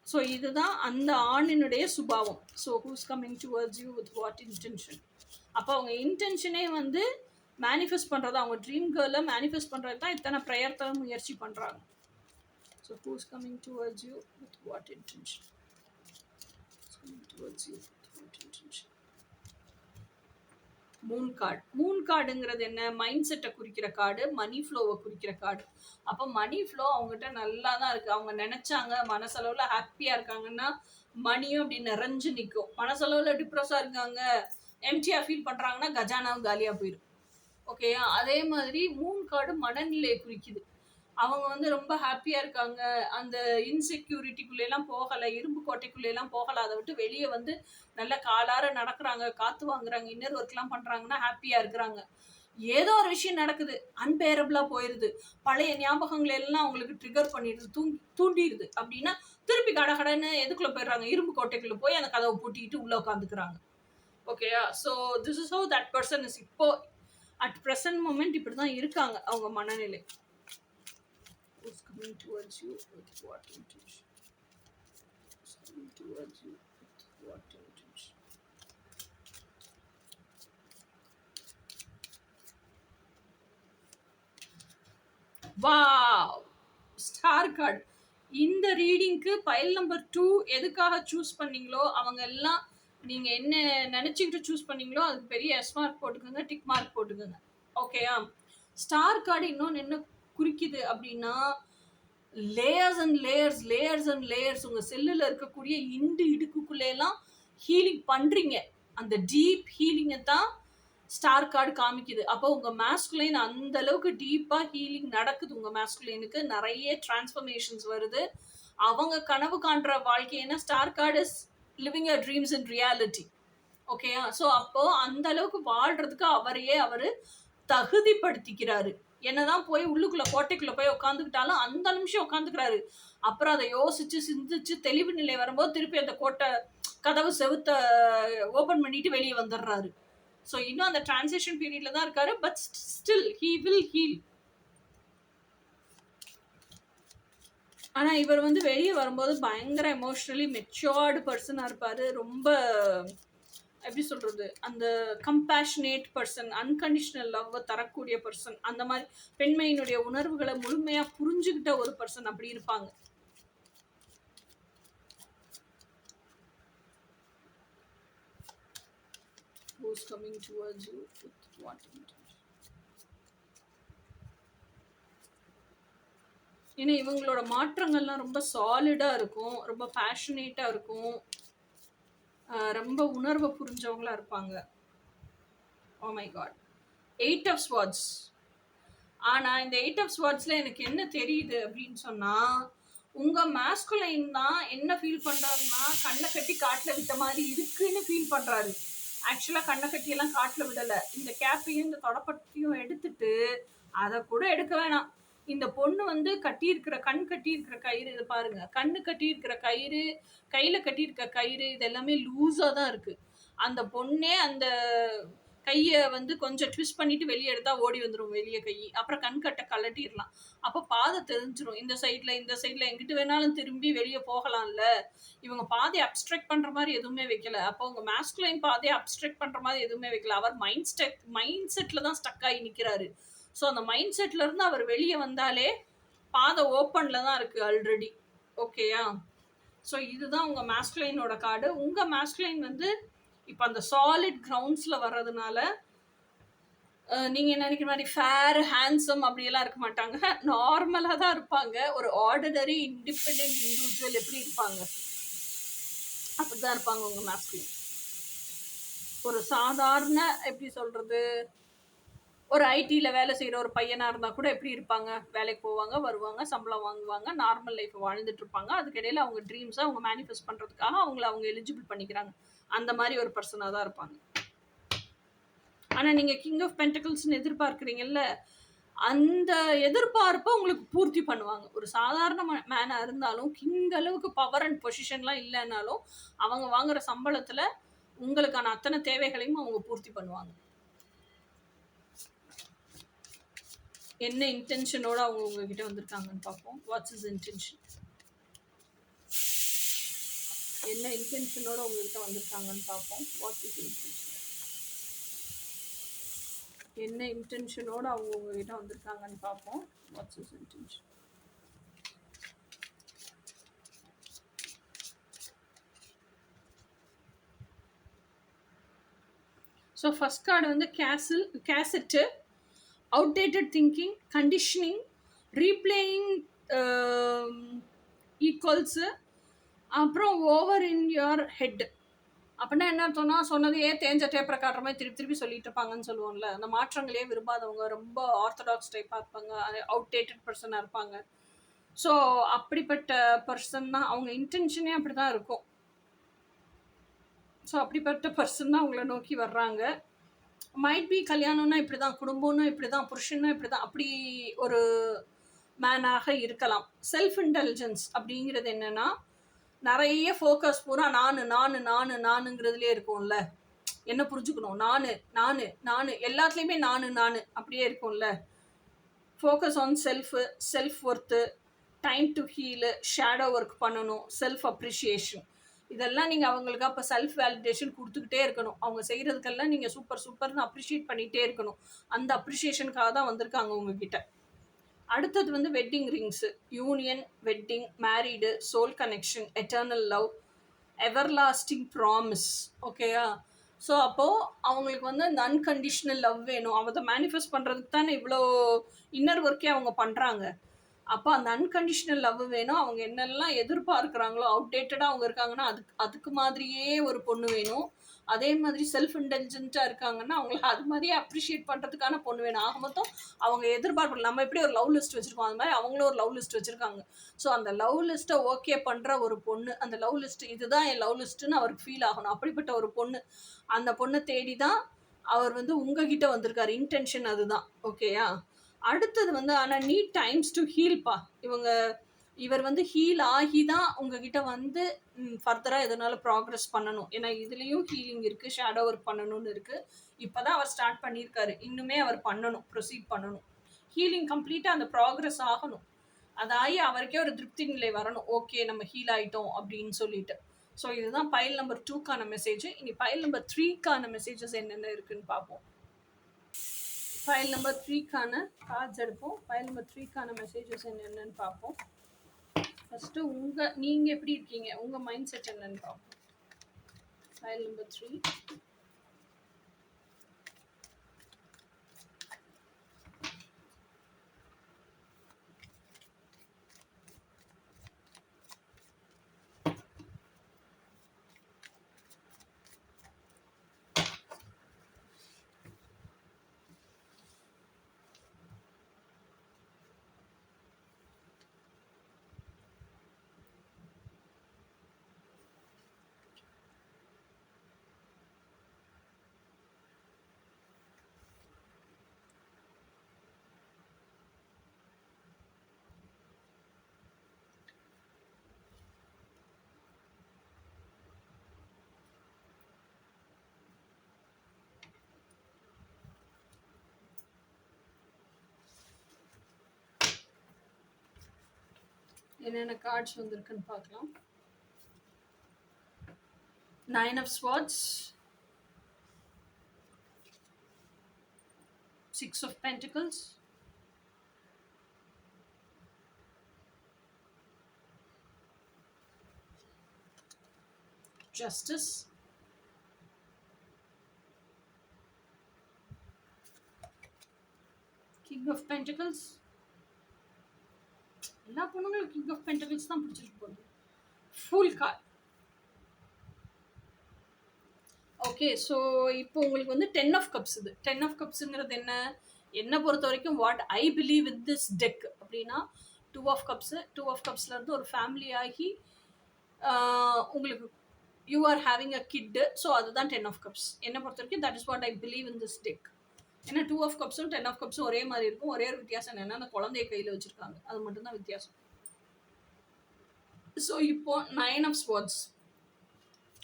so இதுதான் அந்த ஆணினுடைய சுபாவம். So who's coming towards you with what intention. அப்போ அவங்க இன்டென்ஷனே வந்து மேனிஃபெஸ்ட் பண்ணுறது, அவங்க ட்ரீம் கேர்ளை மேனிஃபெஸ்ட் பண்ணுறது தான் இத்தனை ப்ரேயர் தான் முயற்சி பண்ணுறாங்க. So who's coming towards you with what intention. Towards you with what intention. Moon card. Moon கார்டுங்கிறது என்ன? மைண்ட் செட்டை குறிக்கிற கார்டு, மணி ஃப்ளோவை குறிக்கிற கார்டு. அப்போ மணி ஃப்ளோ அவங்ககிட்ட நல்லா தான் இருக்குது. அவங்க நினச்சாங்க மனசளவில் ஹாப்பியாக இருக்காங்கன்னா மணியும் அப்படி நிறைஞ்சு நிற்கும். மனசளவில் டிப்ரெஸ்ஸாக இருக்காங்க, எம்டியாக ஃபீல் பண்ணுறாங்கன்னா கஜானாவும் காலியாக போயிடும். ஓகேயா? அதே மாதிரி மூன் கார்டு மனநிலையை குறிக்குது. அவங்க வந்து ரொம்ப ஹாப்பியாக இருக்காங்க, அந்த இன்செக்யூரிட்டிக்குள்ளேலாம் போகலை, இரும்பு கோட்டைக்குள்ளேலாம் போகலை, அதை விட்டு வெளியே வந்து நல்ல காலார நடக்கிறாங்க, காற்று வாங்குறாங்க, இன்னர் ஒர்க்லாம் பண்ணுறாங்கன்னா ஹாப்பியாக இருக்கிறாங்க. ஏதோ ஒரு விஷயம் நடக்குது, அன்பேரபிளாக போயிடுது, பழைய ஞாபகங்கள் எல்லாம் அவங்களுக்கு ட்ரிகர் பண்ணிடுது, தூண்டிடுது அப்படின்னா திருப்பி கடகடன்னு எதுக்குள்ளே போயிடுறாங்க? இரும்பு கோட்டைக்குள்ளே போய் அந்த கதவை பூட்டிக்கிட்டு உள்ளே உட்காந்துக்கிறாங்க. ஓகேயா? So this is how that person is. இப்போ அட் ப்ரெசன்ட் மொமெண்ட் இப்படி தான் இருக்காங்க அவங்க மனநிலை. Who's coming towards you with what intention? Who's coming towards you with what intention? Wow! Star card. இந்த ரீடிங்க்கு பைல் நம்பர் 2 எதுக்காக சூஸ் பண்ணீங்களோ அவங்க எல்லாம் நீங்கள் என்ன நினச்சிக்கிட்டு சூஸ் பண்ணீங்களோ அதுக்கு பெரிய எஸ் மார்க் போட்டுக்கோங்க, டிக் மார்க் போட்டுக்கோங்க. ஓகேயா? ஸ்டார் கார்டு இன்னொன்று என்ன குறிக்குது அப்படின்னா layers and layers, layers and layers. உங்கள் செல்லில் இருக்கக்கூடிய இடுக்குக்குள்ளேலாம் ஹீலிங் பண்ணுறீங்க. அந்த டீப் ஹீலிங்கை தான் ஸ்டார் கார்டு காமிக்குது. அப்போ உங்கள் மேஸ்குலைன் அந்த அளவுக்கு டீப்பாக ஹீலிங் நடக்குது. உங்கள் மேஸ்குலைனுக்கு நிறைய டிரான்ஸ்ஃபர்மேஷன்ஸ் வருது. அவங்க கனவு காண்ற வாழ்க்கைன்னா star card is living a dreams in reality. ஓகேயா? ஸோ அப்போது அந்த அளவுக்கு வாழ்கிறதுக்கு அவரையே அவர் தகுதிப்படுத்திக்கிறாரு. என்னதான் போய் உள்ளுக்குள்ளே கோட்டைக்குள்ளே போய் உட்காந்துக்கிட்டாலும் அந்த நிமிஷம் உட்காந்துக்கிறாரு. அப்புறம் அதை யோசிச்சு சிந்திச்சு தெளிவு நிலை வரும்போது திருப்பி அந்த கோட்டை கதவு செவுத்த ஓப்பன் பண்ணிட்டு வெளியே வந்துடுறாரு. ஸோ இன்னும் அந்த டிரான்சிஷன் பீரியட்ல தான் இருக்காரு. But still he will heal. ஆனால் இவர் வந்து வெளியே வரும்போது பயங்கர எமோஷ்னலி மெச்சூர்டு பர்சனாக இருப்பார். ரொம்ப எப்படி சொல்கிறது, அந்த கம்பேஷனேட் பர்சன், அன்கண்டிஷனல் லவ்வை தரக்கூடிய பர்சன், அந்த மாதிரி பெண்மையினுடைய உணர்வுகளை முழுமையாக புரிஞ்சுக்கிட்ட ஒரு பர்சன் அப்படி இருப்பாங்க. Who's coming towards you with what intention? ஏன்னா இவங்களோட மாற்றங்கள்லாம் ரொம்ப சாலிடாக இருக்கும், ரொம்ப பேஷனேட்டாக இருக்கும், ரொம்ப உணர்வை புரிஞ்சவங்களா இருப்பாங்க. Oh my god. 8 of Swords. ஆனால் இந்த 8 of Swordsல எனக்கு என்ன தெரியுது அப்படின்னு சொன்னால் உங்கள் மாஸ்குலைன் தான் என்ன ஃபீல் பண்ணுறாருன்னா கண்ணை கட்டி காட்டில் விட்ட மாதிரி இருக்குன்னு ஃபீல் பண்ணுறாரு. ஆக்சுவலாக கண்ணை கட்டியெல்லாம் காட்டில் விடலை. இந்த கேப்பையும் இந்த தொடப்பட்டையும் எடுத்துட்டு அதை கூட எடுக்க வேணாம். இந்த பொண்ணு வந்து கட்டியிருக்கிற கண் கட்டியிருக்கிற கயிறு இது பாருங்க, கண்ணு கட்டியிருக்கிற கயிறு, கையில் கட்டியிருக்க கயிறு இது எல்லாமே லூஸாக தான் இருக்குது. அந்த பொண்ணே அந்த கையை வந்து கொஞ்சம் ட்விஸ்ட் பண்ணிட்டு வெளியே எடுத்தா ஓடி வந்துடும் வெளியே கை. அப்புறம் கண் கட்டை கலட்டிடலாம். அப்போ பாதை தெரிஞ்சிடும். இந்த சைடில் எங்கிட்ட வேணாலும் திரும்பி வெளியே போகலாம்ல. இவங்க பாதையை அப்ஸ்ட்ரக்ட் பண்ணுற மாதிரி எதுவுமே வைக்கல. அப்போ உங்கள் மாஸ்குலைன் பாதையை அப்ஸ்ட்ரக்ட் பண்ணுற மாதிரி எதுவுமே வைக்கல. அவர் மைண்ட் செட்டில் தான் ஸ்டக் ஆகி நிற்கிறாரு. ஸோ அந்த மைண்ட் செட்லேருந்து அவர் வெளியே வந்தாலே பாதை ஓப்பனில் தான் இருக்குது ஆல்ரெடி. ஓகேயா? ஸோ இதுதான் உங்கள் மாஸ்குலைனோட கார்டு. உங்கள் மாஸ்குலைன் வந்து இப்போ அந்த சாலிட் கிரவுண்ட்ஸில் வர்றதுனால நீங்கள் நினைக்கிற மாதிரி ஃபேர் ஹேண்ட்ஸம் அப்படியெல்லாம் இருக்க மாட்டாங்க. நார்மலாக தான் இருப்பாங்க. ஒரு ஆர்டினரி இண்டிபெண்ட் இண்டிவிஜுவல் எப்படி இருப்பாங்க அப்படி தான் இருப்பாங்க உங்கள் மாஸ்குலைன். ஒரு சாதாரண எப்படி சொல்கிறது, ஒரு ஐடியில் வேலை செய்கிற ஒரு பையனாக இருந்தால் கூட எப்படி இருப்பாங்க, வேலைக்கு போவாங்க, வருவாங்க, சம்பளம் வாங்குவாங்க, நார்மல் லைஃப் வாழ்ந்துட்டு இருப்பாங்க. அதுக்கிடையில் அவங்க ட்ரீம்ஸை அவங்க மேனிஃபெஸ்ட் பண்ணுறதுக்காக அவங்க எலிஜிபிள் பண்ணிக்கிறாங்க. அந்த மாதிரி ஒரு பர்சனாக தான் இருப்பாங்க. ஆனால் நீங்கள் கிங் ஆஃப் பென்டக்கிள்ஸ்னு எதிர்பார்க்குறீங்கல்ல, அந்த எதிர்பார்ப்பை உங்களுக்கு பூர்த்தி பண்ணுவாங்க. ஒரு சாதாரண மேனா இருந்தாலும் கிங் அளவுக்கு பவர் அண்ட் பொசிஷன்லாம் இல்லைன்னாலும் அவங்க வாங்குற சம்பளத்துல உங்களுக்கான அத்தனை தேவைகளையும் அவங்க பூர்த்தி பண்ணுவாங்க. என்ன இன்டென்ஷனோட அவங்க உங்ககிட்ட வந்திருக்காங்கன்னு பார்ப்போம். What's is intention? என்ன இன்டென்ஷனோட உங்ககிட்ட வந்திருக்காங்கன்னு பார்ப்போம். What is intention? என்ன இன்டென்ஷனோட அவங்க உங்ககிட்ட வந்திருக்காங்கன்னு பார்ப்போம். What's is intention? So first card வந்து cassette, outdated thinking, conditioning, replaying equals, அப்புறம் ஓவர் இன் யுவர் ஹெட். அப்படின்னா என்ன அர்த்தம்னா, சொன்னதையே தேஞ்ச டேப்பரை காட்டுற மாதிரி திருப்பி திருப்பி சொல்லிட்டு இருப்பாங்கன்னு சொல்லுவோம்ல. அந்த மாற்றங்களே விரும்பாதவங்க, ரொம்ப ஆர்த்தடாக்ஸ் டைப்பாக இருப்பாங்க, அவுடேட்டட் பர்சனாக இருப்பாங்க. ஸோ அப்படிப்பட்ட பர்சன் தான் அவங்க இன்டென்ஷனே அப்படி தான் இருக்கும். ஸோ அப்படிப்பட்ட பர்சன் தான் உங்களை நோக்கி வர்றாங்க. மைட் பி கல்யாணம்னா இப்படி தான், குடும்பம்னா இப்படி தான், புருஷன்னா இப்படி தான், அப்படி ஒரு மேனாக இருக்கலாம். செல்ஃப் இன்டெலிஜென்ஸ் அப்படிங்கிறது என்னன்னா, நிறைய ஃபோக்கஸ் பூரா நானுங்கிறதுலே இருக்கும்ல. என்ன புரிஞ்சுக்கணும்? நானு எல்லாத்துலேயுமே நானு அப்படியே இருக்கும்ல. Focus on self worth, time to heel, shadow work பண்ணணும், செல்ஃப் அப்ரிஷியேஷன். இதெல்லாம் நீங்கள் அவங்களுக்கு அப்போ செல்ஃப் வேலிடேஷன் கொடுத்துக்கிட்டே இருக்கணும். அவங்க செய்கிறதுக்கெல்லாம் நீங்கள் சூப்பர்னு அப்ரிஷியேட் பண்ணிகிட்டே இருக்கணும். அந்த அப்ரிஷியேஷனுக்காக தான் வந்திருக்காங்க உங்ககிட்ட. அடுத்தது வந்து wedding rings, union, wedding, married, soul connection, eternal love, everlasting promise. ஓகேயா? ஸோ அப்போது அவங்களுக்கு வந்து அந்த அன்கண்டிஷ்னல் லவ் வேணும். அதை மேனிஃபெஸ்ட் பண்ணுறதுக்கு தானே இவ்வளோ இன்னர் ஒர்க்கே அவங்க பண்ணுறாங்க. அப்போ அந்த அன்கண்டிஷ்னல் லவ் வேணும். அவங்க என்னெல்லாம் எதிர்பார்க்குறாங்களோ, அவுடேட்டடாக அவங்க இருக்காங்கன்னா அதுக்கு மாதிரியே ஒரு பொண்ணு வேணும். அதே மாதிரி செல்ஃப் இன்டெலிஜென்ட்டாக இருக்காங்கன்னா அவங்கள அது மாதிரியே அப்ரிஷியேட் பண்ணுறதுக்கான பொண்ணு வேணும். ஆக மொத்தம் அவங்க எதிர்பார்ப்பு, நம்ம எப்படி ஒரு லவ் லிஸ்ட் வச்சுருக்கோம் அது மாதிரி அவங்களும் ஒரு லவ் லிஸ்ட் வச்சுருக்காங்க. ஸோ அந்த லவ் லிஸ்ட்டை ஓகே பண்ணுற ஒரு பொண்ணு, அந்த லவ் லிஸ்ட்டு இதுதான் என் லவ் லிஸ்ட்டுன்னு அவருக்கு ஃபீல் ஆகணும். அப்படிப்பட்ட ஒரு பொண்ணு, அந்த பொண்ணை தேடி தான் அவர் வந்து உங்ககிட்ட வந்திருக்காரு. இன்டென்ஷன் அதுதான். ஓகேயா? அடுத்தது வந்து ஆனால் நீட் டைம்ஸ் டு ஹீல்ப்பா. இவர் வந்து ஹீல் ஆகி தான் உங்ககிட்ட வந்து ஃபர்தராக எதனால ப்ராக்ரெஸ் பண்ணணும். ஏன்னா இதுலேயும் ஹீலிங் இருக்குது, ஷேடோ ஒர்க் பண்ணணும்னு இருக்குது. இப்போ தான் அவர் ஸ்டார்ட் பண்ணியிருக்காரு. இன்னுமே அவர் பண்ணணும், ப்ரொசீட் பண்ணணும். ஹீலிங் கம்ப்ளீட்டாக அந்த ப்ராக்ரெஸ் ஆகணும். அதாகி அவருக்கே ஒரு திருப்தி நிலை வரணும். ஓகே, நம்ம ஹீல் ஆகிட்டோம் அப்படின்னு சொல்லிட்டு. ஸோ இதுதான் பைல் நம்பர் 2க்கான மெசேஜ். இனி பைல் நம்பர் 3க்கான மெசேஜஸ் என்னென்ன இருக்குன்னு பார்ப்போம். ஃபைல் நம்பர் 3க்கான கார்ட்ஸ் எடுப்போம். ஃபைல் நம்பர் 3க்கான மெசேஜஸ் என்னென்னு பார்ப்போம். ஃபஸ்ட்டு நீங்கள் எப்படி இருக்கீங்க, உங்கள் மைண்ட் செட் என்னன்னு பார்ப்போம். File number 3. என்னென்ன கார்ட்ஸ் வந்திருக்குன்னு பார்க்கலாம். 9 of Swords, 6 of Pentacles, Justice, King of Pentacles. எல்லா பொண்ணுங்களும் கிங் ஆஃப் பென்டகிள்ஸ் தான் பிடிச்சிட்டு போகுது. Full card. ஓகே, ஸோ இப்போ உங்களுக்கு வந்து 10 of Cups. இது 10 of Cupsங்கிறது என்னை பொறுத்த வரைக்கும் what I believe with this tech அப்படின்னா 2 of Cups. 2 of Cupsலேருந்து ஒரு ஃபேமிலி ஆகி உங்களுக்கு you are having a kid. So அதுதான் 10 of Cups என்னை பொறுத்த வரைக்கும். That is what I believe in this tech. ஏன்னா 2 ஆஃப் கப்ஸும் 10 ஆஃப் கப்ஸும் ஒரே மாதிரி இருக்கும். ஒரே ஒரு வித்தியாசம் என்னன்னா அந்த குழந்தைய கையில் வச்சிருக்காங்க, அது மட்டும்தான் வித்தியாசம். ஸோ இப்போ 9 ஆஃப் ஸ்வார்ட்ஸ்.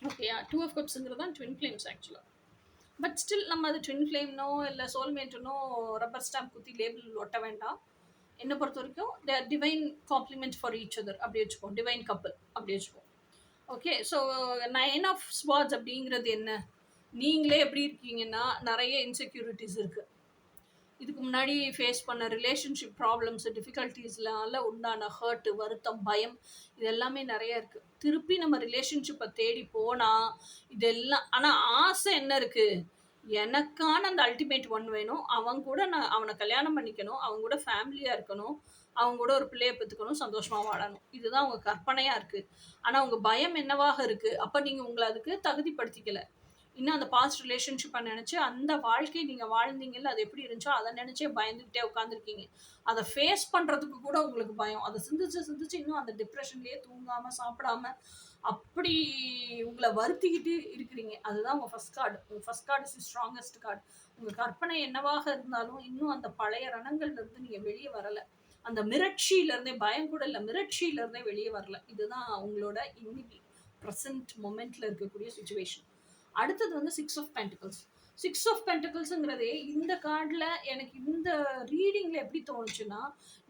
ஓகேயா, 2 ஆஃப் கப்ஸுங்கிறது தான் ட்வின் ஃப்ளேம்ஸ் ஆக்சுவலாக. பட் ஸ்டில் நம்ம அது ட்வின் ஃப்ளேம்னோ இல்லை சோல்மேட்டுனோ ரப்பர் ஸ்டாம்ப் குத்தி லேபிள் ஒட்ட வேண்டாம். என்னை பொறுத்த வரைக்கும் their divine complement for each other அப்படி வச்சுப்போம், டிவைன் கப்பல் அப்படி வச்சுப்போம். ஓகே, ஸோ 9 ஆஃப் ஸ்வார்ட்ஸ் அப்படிங்கிறது என்ன? நீங்களே எப்படி இருக்கீங்கன்னா நிறைய இன்செக்யூரிட்டிஸ் இருக்குது. இதுக்கு முன்னாடி ஃபேஸ் பண்ண ரிலேஷன்ஷிப் ப்ராப்ளம்ஸ், டிஃபிகல்ட்டிஸ்னால உண்டான ஹர்ட்டு, வருத்தம், பயம், இது எல்லாமே நிறைய இருக்குது. திருப்பி நம்ம ரிலேஷன்ஷிப்பை தேடி போனால் இதெல்லாம், ஆனால் ஆசை என்ன இருக்குது? எனக்கான அந்த அல்டிமேட் ஒன் வேணும், அவங்க கூட நான் அவனை கல்யாணம் பண்ணிக்கணும், அவங்க கூட ஃபேமிலியாக இருக்கணும், அவங்க கூட ஒரு பிள்ளையை பெற்றுக்கணும், சந்தோஷமாக வாழணும். இதுதான் அவங்க கற்பனையாக இருக்குது. ஆனால் அவங்க பயம் என்னவாக இருக்குது? அப்போ நீங்கள் உங்களை அதுக்கு தகுதிப்படுத்திக்கலை. இன்னும் அந்த பாஸ்ட் ரிலேஷன்ஷிப்பை நினச்சி அந்த வாழ்க்கை நீங்கள் வாழ்ந்தீங்கல்ல, அது எப்படி இருந்துச்சோ அதை நினச்சே பயந்துக்கிட்டே உட்காந்துருக்கீங்க. அதை ஃபேஸ் பண்ணுறதுக்கு கூட உங்களுக்கு பயம். அதை சிந்திச்சு இன்னும் அந்த டிப்ரெஷன்லேயே தூங்காமல் சாப்பிடாம அப்படி உங்களை வருத்திக்கிட்டு இருக்கிறீங்க. அதுதான் உங்கள் ஃபர்ஸ்ட் கார்டு. உங்கள் first card is strongest card. உங்கள் கற்பனை என்னவாக இருந்தாலும் இன்னும் அந்த பழைய ரணங்கள்லேருந்து நீங்கள் வெளியே வரலை. அந்த மிரட்சியிலேருந்தே, பயம் கூட இல்லை, மிரட்சியிலேருந்தே வெளியே வரல. இதுதான் உங்களோட இன்னைக்கு ப்ரெசன்ட் மொமெண்ட்டில் இருக்கக்கூடிய சுச்சுவேஷன். அடுத்தது வந்து 6 ஆஃப் பென்டிகல்ஸ். 6 ஆஃப் பென்டிகல்ஸுங்கிறதே இந்த கார்டில் எனக்கு இந்த ரீடிங்கில் எப்படி தோணுச்சுன்னா,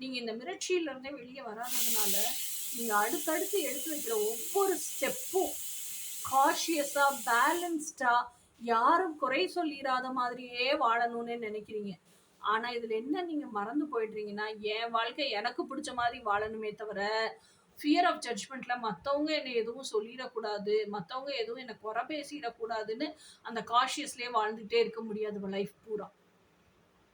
நீங்கள் இந்த மிரட்சியிலேருந்தே வெளியே வராததுனால நீங்கள் அடுத்தடுத்து எடுத்து வைக்கிற ஒவ்வொரு ஸ்டெப்பும் காஷியஸாக, பேலன்ஸ்டாக, யாரும் குறை சொல்லிடாத மாதிரியே வாழணும்னு நினைக்கிறீங்க. ஆனால் இதில் என்ன நீங்கள் மறந்து போயிடுறீங்கன்னா, என் வாழ்க்கை எனக்கு பிடிச்ச மாதிரி வாழணுமே தவிர ஃபியர் ஆஃப் ஜட்ஜ்மெண்ட்டில் மற்றவங்க என்னை எதுவும் சொல்லிடக்கூடாது, மற்றவங்க எதுவும் என்னை குறை பேசிடக்கூடாதுன்னு அந்த காஷியஸ்லேயே வாழ்ந்துகிட்டே இருக்க முடியாது லைஃப் பூரா.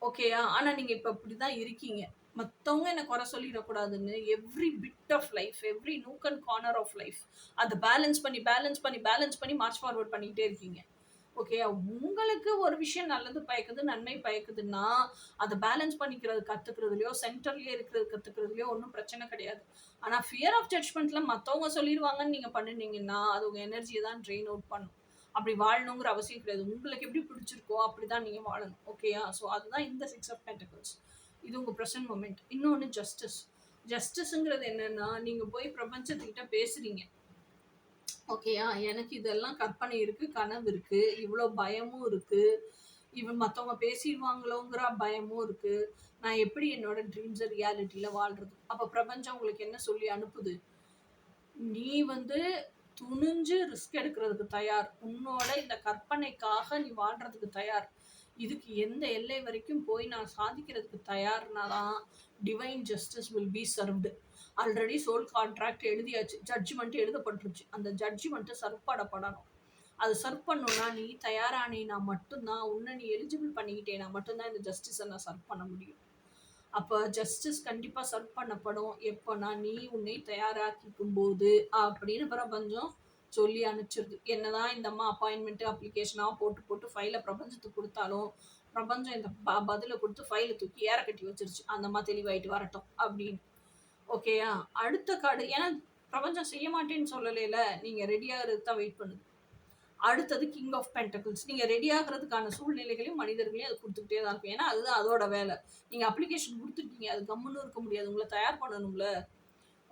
ஓகேயா? ஆனால் நீங்கள் இப்போ அப்படி தான் இருக்கீங்க. மற்றவங்க என்னை குறை சொல்லிடக்கூடாதுன்னு every bit of life, every nook and corner of life அதை பேலன்ஸ் பண்ணி மார்ச் ஃபார்வர்ட் பண்ணிக்கிட்டே இருக்கீங்க. ஓகே, உங்களுக்கு ஒரு விஷயம் நல்லது பயக்குது, நன்மை பயக்குதுன்னா அதை பேலன்ஸ் பண்ணிக்கிறது கற்றுக்கிறதுலையோ, சென்டர்லேயே இருக்கிறது கற்றுக்கிறதுலையோ ஒன்றும் பிரச்சனை கிடையாது. ஆனால் ஃபியர் ஆஃப் ஜட்ஜ்மெண்ட்டில் மற்றவங்க சொல்லிடுவாங்கன்னு நீங்கள் பண்ணினீங்கன்னா அது உங்கள் எனர்ஜியை தான் ட்ரெயின் அவுட் பண்ணும். அப்படி வாழணுங்கிற அவசியம் கிடையாது. உங்களுக்கு எப்படி பிடிச்சிருக்கோ அப்படி தான் நீங்கள் வாழணும். ஓகேயா? ஸோ அதுதான் இந்த 6 ஆஃப் பென்டிகல்ஸ். இது உங்கள் ப்ரெசன்ட் மொமெண்ட். இன்னொன்று ஜஸ்டிஸ். ஜஸ்டிஸுங்கிறது என்னென்னா, நீங்கள் போய் பிரபஞ்சத்துக்கிட்ட பேசுகிறீங்க. ஓகேயா, எனக்கு இதெல்லாம் கற்பனை இருக்குது, கனவு இருக்குது, இவ்வளோ பயமும் இருக்குது, மற்றவங்க பேசிடுவாங்களோங்கிற பயமும் இருக்குது, நான் எப்படி என்னோட ட்ரீம்ஸை ரியாலிட்டியில் வாழ்கிறது? அப்போ பிரபஞ்சம் உங்களுக்கு என்ன சொல்லி அனுப்புது? நீ வந்து துணிஞ்சு ரிஸ்க் எடுக்கிறதுக்கு தயார், உன்னோட இந்த கற்பனைக்காக நீ வாழ்கிறதுக்கு தயார், இதுக்கு எந்த எல்லை வரைக்கும் போய் நான் சாதிக்கிறதுக்கு தயார்னா தான் divine justice will be served. Already soul contract எழுதியாச்சு, ஜட்ஜ்மெண்ட் எழுதப்பட்டுருச்சு. அந்த ஜட்ஜ்மெண்ட்டை சர்வ் பண்ணப்படணும். அது சர்வ் பண்ணணும்னா நீ தயாரானேனா மட்டும்தான், உன்னை நீ எலிஜிபிள் பண்ணிக்கிட்டேனா மட்டும்தான் இந்த ஜஸ்டிஸை நான் சர்வ் பண்ண முடியும். அப்போ ஜஸ்டிஸ் கண்டிப்பாக சர்வ் பண்ணப்படும் எப்போனா நீ உன்னை தயாராக்கிக்கும் போது அப்படின்னு பிரபஞ்சம் சொல்லி அனுப்பிச்சிருது. என்னதான் இந்த அம்மா அப்பாயின்மெண்ட்டு அப்ளிகேஷனாக போட்டு ஃபைலை பிரபஞ்சத்துக்கு கொடுத்தாலும் பிரபஞ்சம் இந்த பதிலை கொடுத்து ஃபைலை தூக்கி ஏற கட்டி வச்சிருச்சு, அந்த அம்மா தெளிவாயிட்டு வரட்டும் அப்படின்னு. ஓகேயா? அடுத்த கார்டு, ஏன்னா பிரபஞ்சம் செய்ய மாட்டேன்னு சொல்லலைல, நீங்கள் ரெடியாகிறது தான் வெயிட் பண்ணுது. அடுத்தது கிங் ஆஃப் பென்டக்கிள்ஸ். நீங்கள் ரெடி ஆகிறதுக்கான சூழ்நிலைகளையும் மனிதர்களையும் அது கொடுத்துக்கிட்டே தான் இருக்கும். ஏன்னா அதுதான் அதோட வேலை. நீங்கள் அப்ளிகேஷன் கொடுத்துருக்கீங்க, அது கம்முன்னு இருக்க முடியாது, உங்களை தயார் பண்ணணும்ல.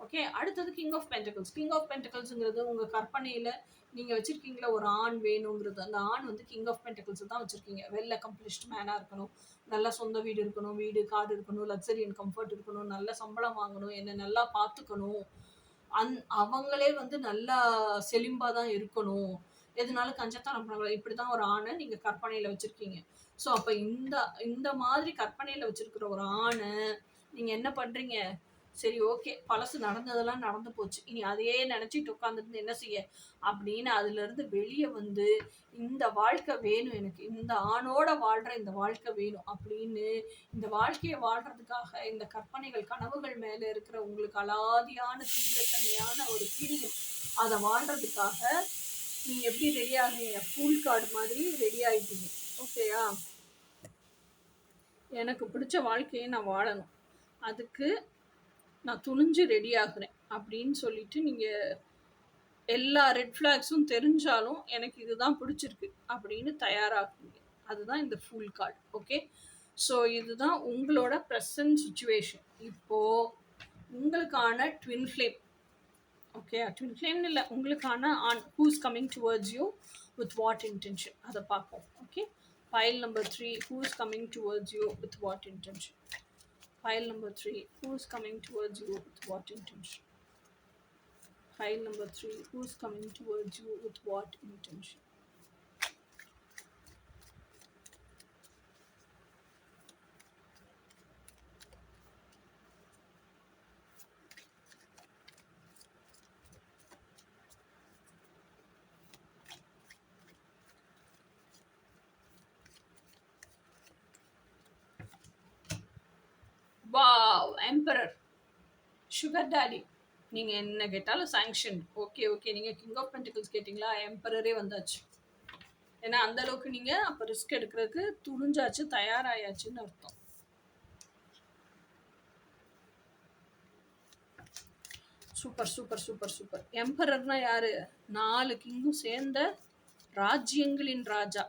ஓகே, அடுத்தது king of pentacles. King of பென்டக்கிள்ஸுங்கிறது உங்கள் கற்பனையில் நீங்கள் வச்சுருக்கீங்களா ஒரு ஆண் வேணுங்கிறது. அந்த ஆண் வந்து கிங் ஆஃப் பென்டக்கிள்ஸ் தான் வச்சுருக்கீங்க. வெல் அக்கம்ப்ளிஷ்ட் மேனாக இருக்கணும், நல்லா சொந்த வீடு இருக்கணும், வீடு கார் இருக்கணும், லக்ஸரி அண்ட் கம்ஃபர்ட் இருக்கணும், நல்ல சம்பளம் வாங்கணும், என்னை நல்லா பார்த்துக்கணும், அவங்களே வந்து நல்லா செலிம்பாக தான் இருக்கணும், எதுனாலும் கஞ்சத்தனம் பண்ணக்கூடாது, இப்படி தான் ஒரு ஆணை நீங்கள் கற்பனையில் வச்சுருக்கீங்க. ஸோ அப்போ இந்த மாதிரி கற்பனையில் வச்சுருக்கிற ஒரு ஆணை நீங்கள் என்ன பண்ணுறீங்க? சரி, ஓகே, பழசு நடந்ததெல்லாம் நடந்து போச்சு, இனி அதையே நினச்சிட்டு உட்காந்துருந்து என்ன செய்ய அப்படின்னு அதுலேருந்து வெளியே வந்து இந்த வாழ்க்கை வேணும், எனக்கு இந்த ஆணோட வாழ்கிற இந்த வாழ்க்கை வேணும் அப்படின்னு இந்த வாழ்க்கையை வாழ்கிறதுக்காக இந்த கற்பனைகள் கனவுகள் மேலே இருக்கிற உங்களுக்கு அலாதியான தீவிரத்தன்மையான ஒரு பிரியம், அதை வாழ்கிறதுக்காக நீங்கள் எப்படி ரெடி ஆகுறீங்க? ஃபுல் கார்டு மாதிரி ரெடி ஆகிட்டீங்க. ஓகேயா? எனக்கு பிடிச்ச வாழ்க்கையை நான் வாழணும், அதுக்கு நான் துணிஞ்சு ரெடி ஆகுறேன் அப்படின்னு சொல்லிட்டு நீங்கள் எல்லா ரெட் ஃப்ளாக்ஸும் தெரிஞ்சாலும் எனக்கு இதுதான் பிடிச்சிருக்கு அப்படின்னு தயாராகுங்க. அதுதான் இந்த ஃபுல் கார்டு. ஓகே, ஸோ இதுதான் உங்களோட ப்ரெசன்ட் சுச்சுவேஷன். இப்போது உங்களுக்கான ட்வின் ஃப்ளேம். ஓகே, ட்வின் ஃப்ளேம்னு இல்லை, உங்களுக்கான ஆன் who's coming towards you with what intention அதை பார்ப்போம். Okay, pile number 3, who's coming towards you with what intention? Pile number 3, who's coming towards you with what intention? Pile number 3, who's coming towards you with what intention? Wow, emperor, sugar daddy. நீங்கள் என்ன கேட்டாலும் sanction. Okay okay, நீங்கள் king of pentacles கேட்டிங்களா, எம்பரரே வந்தாச்சு. ஏன்னா அந்த அளவுக்கு நீங்கள் அப்போ ரிஸ்க் எடுக்கிறதுக்கு துணிஞ்சாச்சு, தயாராயாச்சுன்னு அர்த்தம். Super super super super. எம்பரர்னா யாரு? 4 கிங்கும் சேர்ந்த ராஜ்யங்களின் ராஜா,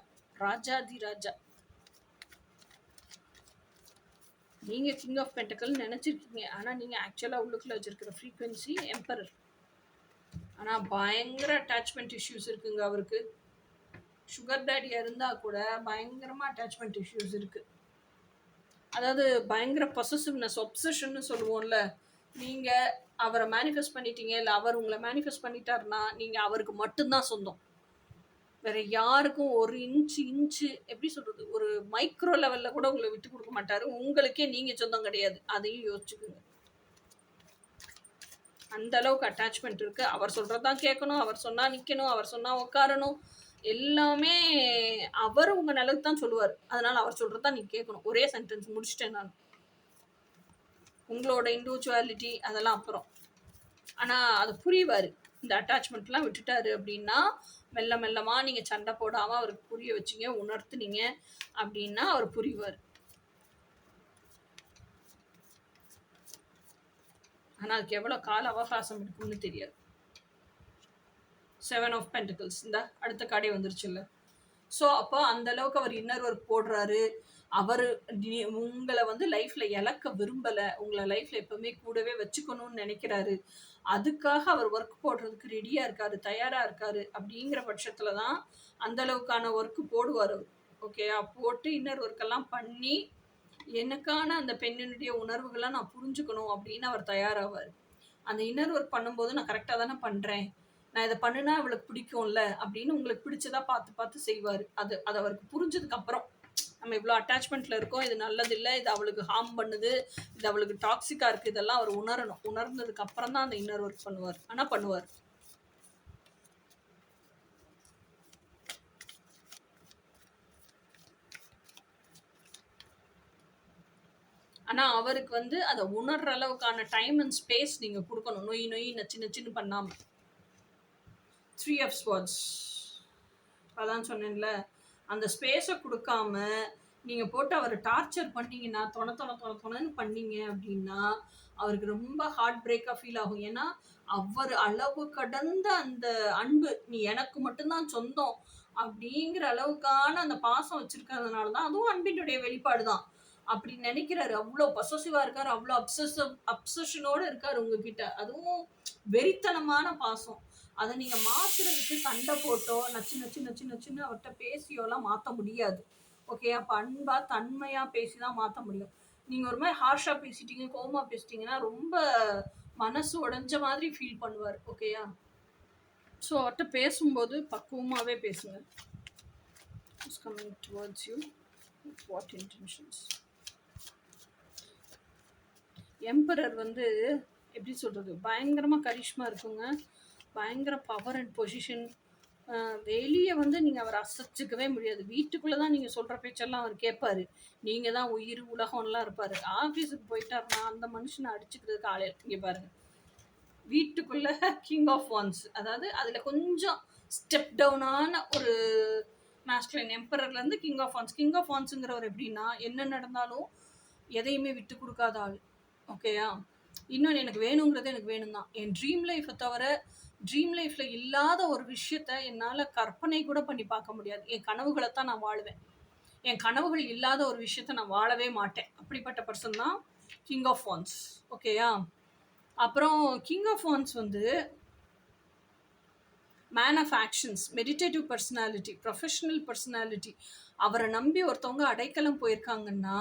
ராஜாதி ராஜா. நீங்கள் கிங் ஆஃப் பென்டக்கல் நினச்சிருக்கீங்க, ஆனால் நீங்கள் ஆக்சுவலாக உள்ளுக்குள்ளே வச்சுருக்கிற ஃப்ரீக்வன்சி எம்பரர். ஆனால் பயங்கர அட்டாச்மெண்ட் இஷ்யூஸ் இருக்குங்க அவருக்கு. சுகர் டேடியாக இருந்தால் கூட பயங்கரமாக அட்டாச்மெண்ட் இஷ்யூஸ் இருக்குது. அதாவது பயங்கர பொசசிவ்னஸ், ஒப்சஷன்னு சொல்லுவோம்ல. நீங்கள் அவரை மேனிஃபெஸ்ட் பண்ணிட்டீங்க, இல்லை அவர் உங்களை மேனிஃபெஸ்ட் பண்ணிட்டாருன்னா நீங்கள் அவருக்கு மட்டும்தான் சொந்தம். வேற யாருக்கும் ஒரு இன்ச்சு எப்படி சொல்றது, ஒரு மைக்ரோ லெவல்ல கூட உங்களை விட்டு கொடுக்க மாட்டாரு. உங்களுக்கே நீங்க சொந்தம் கிடையாது, அதையும் யோசிச்சுக்குங்க. அந்த அளவுக்கு அட்டாச்மெண்ட் இருக்கு. அவர் சொல்றதான் கேட்கணும், அவர் சொன்னா நிக்கணும், அவர் சொன்னா உட்காரணும், எல்லாமே அவர் உங்க நிலவுக்கு தான் சொல்லுவார். அதனால அவர் சொல்றதான் நீங்க கேட்கணும். ஒரே சென்டென்ஸ் முடிச்சிட்டேன் நான். உங்களோட இண்டிவிஜுவாலிட்டி அதெல்லாம் அப்புறம். ஆனா அது புரிவாரு. இந்த அட்டாச்மெண்ட்லாம் விட்டுட்டாரு அப்படின்னா மெல்ல மெல்லமாக நீங்கள் சண்டை போடாமல் அவருக்கு புரிய வச்சிங்க, உணர்த்துனீங்க அப்படின்னா அவர் புரிவார். ஆனால் அதுக்கு எவ்வளோ கால அவகாசம் இருக்குன்னு தெரியாது. 7 ஆஃப் பென்டிகல்ஸ் இந்த அடுத்த கார்டே வந்துருச்சுல்ல. ஸோ அப்போ அந்த அளவுக்கு அவர் இன்னர் ஒர்க் போடுறாரு. அவர் உங்களை வந்து லைஃப்பில் இழக்க விரும்பலை, உங்களை லைஃப்பில் எப்போவுமே கூடவே வச்சுக்கணும்னு நினைக்கிறாரு. அதுக்காக அவர் ஒர்க் போடுறதுக்கு ரெடியாக இருக்காரு, தயாராக இருக்காரு. அப்படிங்கிற பட்சத்தில் தான் அந்த அளவுக்கான ஒர்க்கு போடுவார் அவர். ஓகேயா, போட்டு இன்னர் ஒர்க்கெல்லாம் பண்ணி எனக்கான அந்த பெண்ணினுடைய உணர்வுகளை நான் புரிஞ்சுக்கணும் அப்படின்னு அவர் தயாராவார். அந்த இன்னர் ஒர்க் பண்ணும்போது நான் கரெக்டாக தானே பண்ணுறேன், நான் இதை பண்ணுனா அவளுக்கு பிடிக்கும்ல அப்படின்னு உங்களுக்கு பிடிச்சதா பார்த்து பார்த்து செய்வார். அது அவருக்கு புரிஞ்சதுக்கு அப்புறம், நம்ம இவ்வளோ அட்டாச்மெண்ட்டில் இருக்கோம், இது நல்லதில்லை, இது அவளுக்கு ஹார்ம் பண்ணுது, இது அவளுக்கு டாக்ஸிக்காக இருக்குது, இதெல்லாம் அவர் உணரணும். உணர்ந்ததுக்கு அப்புறம் தான் அந்த இன்னர் ஒர்க் பண்ணுவார். ஆனால் பண்ணுவார். ஆனால் அவருக்கு வந்து அதை உணர்ற அளவுக்கான டைம் அண்ட் ஸ்பேஸ் நீங்கள் கொடுக்கணும். நொய் நொய் நச்சு நச்சுன்னு பண்ணாமல். 3 ஆஃப் ஸ்வார்ட்ஸ், அதான் சொன்னேன்ல, அந்த ஸ்பேஸை கொடுக்காம நீங்கள் போட்டு அவரை டார்ச்சர் பண்ணிங்கன்னா, தொணன்னு பண்ணீங்க அப்படின்னா அவருக்கு ரொம்ப ஹார்ட் பிரேக்காக ஃபீல் ஆகும். ஏன்னா அவர் அளவு கடந்த அந்த அன்பு, நீ எனக்கு மட்டும்தான் சொந்தம் அப்படிங்கிற அளவுக்கான அந்த பாசம் வச்சிருக்கிறதுனால தான், அதுவும் அன்பினுடைய வெளிப்பாடு தான். அப்படி நினைக்கிறாரு. அவ்வளோ பொசசிவாக இருக்காரு, அவ்வளோ அப்சஷனோடு இருக்காரு உங்ககிட்ட. அதுவும் வெறித்தனமான பாசம். அதை நீங்கள் மாற்றுறதுக்கு சண்டை போட்டோ நச்சு நச்சு நச்சு நச்சுன்னு அவர்கிட்ட பேசியோலாம் மாற்ற முடியாது. ஓகே, அப்போ அன்பாக தன்மையாக பேசி தான் மாற்ற முடியும். நீங்கள் ஒரு மாதிரி ஹார்ஷாக பேசிட்டீங்க, கோவமாக பேசிட்டீங்கன்னா ரொம்ப மனசு உடைஞ்ச மாதிரி ஃபீல் பண்ணுவார். ஓகேயா, ஸோ அவர்கிட்ட பேசும்போது பக்குவமாகவே பேசுங்க. Coming towards you with what intentions. Emperor வந்து எப்படி சொல்கிறது, பயங்கரமாக கரிஷ்மா இருக்குங்க, பயங்கர பவர் அண்ட் பொசிஷன். வெளியே வந்து நீங்கள் அவரை அசைச்சிக்கவே முடியாது. வீட்டுக்குள்ளே தான் நீங்கள் சொல்கிற பேச்செல்லாம் அவர் கேட்பார். நீங்கள் தான் உயிர் உலகம்லாம் இருப்பார். ஆஃபீஸுக்கு போயிட்டாருன்னா அந்த மனுஷனை அடிச்சுக்கிறதுக்கு ஆளே. இங்கே பாருங்கள், வீட்டுக்குள்ளே கிங் ஆஃப் வான்ஸ், அதாவது அதில் கொஞ்சம் ஸ்டெப் டவுனான ஒரு மாஸ்குலைன். எம்பரர்லேருந்து king of wands. King of வான்ஸுங்கிறவர் எப்படின்னா என்ன நடந்தாலும் எதையுமே விட்டு கொடுக்காத ஆள். ஓகேயா, இன்னொன்று எனக்கு வேணுங்கிறது எனக்கு வேணும் தான். என் ட்ரீம் லைஃப்பை தவிர ட்ரீம் லைஃப்பில் இல்லாத ஒரு விஷயத்த என்னால் கற்பனை கூட பண்ணி பார்க்க முடியாது. என் கனவுகளை தான் நான் வாழ்வேன். என் கனவுகள் இல்லாத ஒரு விஷயத்த நான் வாழவே மாட்டேன். அப்படிப்பட்ட பர்சன் தான் கிங் ஆஃப் வான்ஸ். ஓகேயா? அப்புறம் கிங் ஆஃப் வான்ஸ் வந்து man of actions, meditative personality, professional personality. அவரை நம்பி ஒருத்தவங்க அடைக்கலம் போயிருக்காங்கன்னா,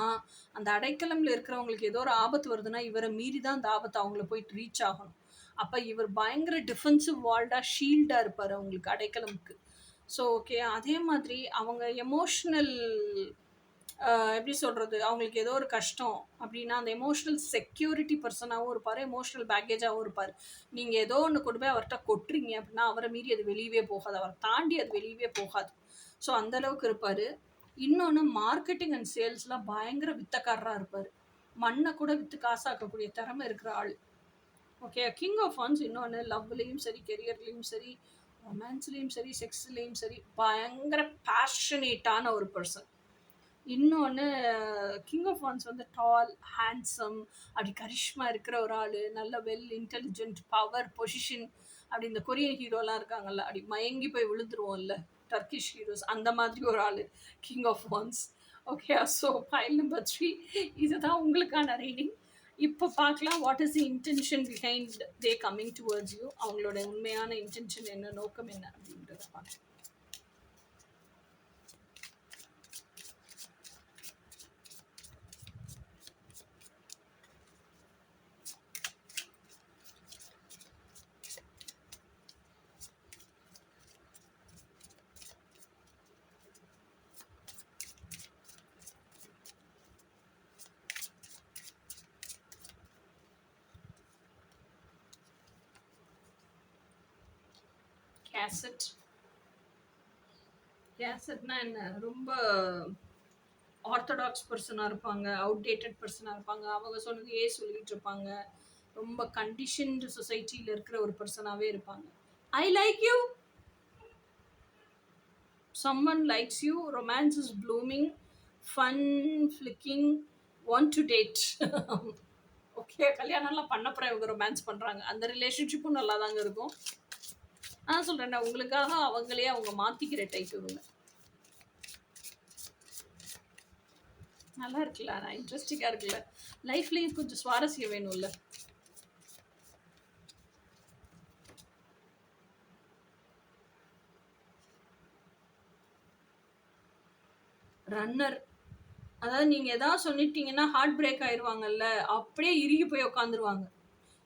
அந்த அடைக்கலம்ல இருக்கிறவங்களுக்கு ஏதோ ஒரு ஆபத்து வருதுன்னா, இவரை மீறி தான் அந்த ஆபத்து அவங்கள போயிட்டு ரீச் ஆகணும். அப்போ இவர் பயங்கர டிஃபென்சிவ் வால்டா, ஷீல்டாக இருப்பார் அவங்களுக்கு அடைக்கலமுக்கு. ஸோ ஓகே, அதே மாதிரி அவங்க எமோஷ்னல் எப்படி சொல்கிறது, அவங்களுக்கு ஏதோ ஒரு கஷ்டம் அப்படின்னா அந்த எமோஷ்னல் செக்யூரிட்டி பர்சனாகவும் இருப்பார், எமோஷ்னல் பேக்கேஜாகவும் இருப்பார். நீங்கள் ஏதோ ஒன்று கொண்டு போய் அவர்கிட்ட கொட்டுறீங்க அப்படின்னா அவரை மீறி அது வெளியவே போகாது, அவரை தாண்டி அது வெளியவே போகாது. ஸோ அந்தளவுக்கு இருப்பார். இன்னொன்று, மார்க்கெட்டிங் அண்ட் சேல்ஸ்லாம் பயங்கர வித்தக்காரராக இருப்பார். மண்ணை கூட விற்று காசாக்கக்கூடிய திறமை இருக்கிற ஆள். Okay, king of wands. இன்னொன்று, லவ்லேயும் சரி, கெரியர்லேயும் சரி, ரொமான்ஸ்லேயும் சரி, செக்ஸ்லேயும் சரி பயங்கர பேஷனேட்டான ஒரு பர்சன். இன்னொன்று, கிங் ஆஃப் வான்ஸ் வந்து டால், ஹேண்ட்ஸம், அப்படி கரிஷ்மா இருக்கிற ஒரு ஆள், நல்ல வெல் இன்டெலிஜென்ட், பவர், பொசிஷன். அப்படி இந்த கொரியன் ஹீரோலாம் இருக்காங்கல்ல, அப்படி மயங்கி போய் விழுந்துருவோம்ல டர்க்கிஷ் ஹீரோஸ், அந்த மாதிரி ஒரு ஆள் king of wands. Okay, so pile number 3 இதுதான் உங்களுக்கான ரீடிங். இப்போ பார்க்கலாம், what is the intention behind they coming towards you. அவங்களோட உண்மையான இன்டென்ஷன் என்ன, நோக்கம் என்ன அப்படின்றத பார்க்கலாம். கேசட்னா என்ன, ரொம்ப ஆர்த்தடாக்ஸ் பர்சனாக இருப்பாங்க, அவுடேட்டட் பர்சனாக இருப்பாங்க, அவங்க சொன்னது சொல்லிட்டு இருப்பாங்க, ரொம்ப கண்டிஷன்டு சொசைட்டியில் இருக்கிற ஒரு பர்சனாகவே இருப்பாங்க. I like you, someone likes you, romance is blooming, fun flicking, want to date. Okay, கல்யாணம்லாம் பண்ணப்புறம் இவங்க ரொமான்ஸ் பண்ணுறாங்க, அந்த ரிலேஷன்ஷிப்பும் நல்லா தாங்க இருக்கும். நான் சொல்கிறேன், உங்களுக்காக அவங்களே அவங்க மாற்றிக்கிற டைப் இவங்க. நல்லா இருக்குல்ல, நான் இன்ட்ரெஸ்டிங்காக இருக்குல்ல, லைஃப்லேயும் கொஞ்சம் சுவாரஸ்யம் வேணும்ல. ரன்னர், அதாவது நீங்கள் எதாவது சொல்லிட்டீங்கன்னா ஹார்ட் பிரேக் ஆயிடுவாங்கல்ல, அப்படியே இறுகி போய் உட்காந்துருவாங்க.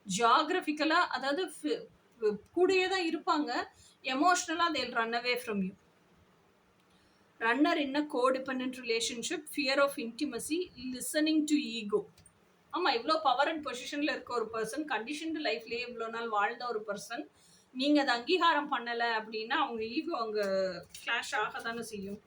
ஜியாகிரபிக்கலாக, அதாவது கூடயே தான் இருப்பாங்க, எமோஷ்னலாக they'll run away from you. Runner in a codependent relationship, fear of intimacy, listening to ego. ஆமாம், இவ்வளோ பவர் அண்ட் பொசிஷனில் இருக்க ஒரு பர்சன், கண்டிஷன்டு லைஃப்லேயே இவ்வளோ நாள் வாழ்ந்த ஒரு பர்சன், நீங்கள் அதை அங்கீகாரம் பண்ணலை அப்படின்னா அவங்க ஈகோ அங்கே கிளாஷ் ஆக தானே செய்யும்.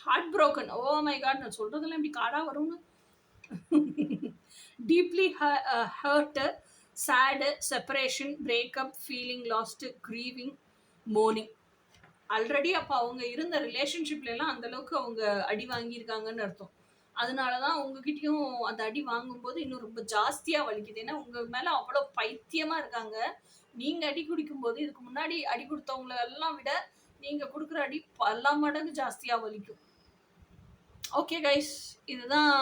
Heart broken, oh my god, நான் சொல்கிறதெல்லாம் இப்படி காடாக வரும்னு. Deeply hurt, sad, separation, breakup, feeling lost, grieving, mourning. Already அப்போ அவங்க இருந்த ரிலேஷன்ஷிப்லாம் அந்தளவுக்கு அவங்க அடி வாங்கியிருக்காங்கன்னு அர்த்தம். அதனால தான் உங்ககிட்டயும் அந்த அடி வாங்கும்போது இன்னும் ரொம்ப ஜாஸ்தியாக வலிக்குது. ஏன்னா உங்கள் மேலே அவ்வளோ பைத்தியமாக இருக்காங்க. நீங்கள் அடி குடிக்கும்போது, இதுக்கு முன்னாடி அடி கொடுத்தவங்களெல்லாம் விட நீங்கள் கொடுக்குற அடி பல மடங்கு ஜாஸ்தியாக வலிக்கும். ஓகே கைஸ், இதுதான்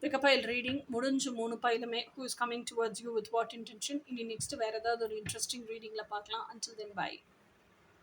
பிக்கப் ரீடிங் முடிஞ்சு 3 பைலுமே. Who is coming towards you with what intention. இனி நெக்ஸ்ட் வேறு ஏதாவது ஒரு இன்ட்ரெஸ்டிங் ரீடிங்கில் பார்க்கலாம். Until then by.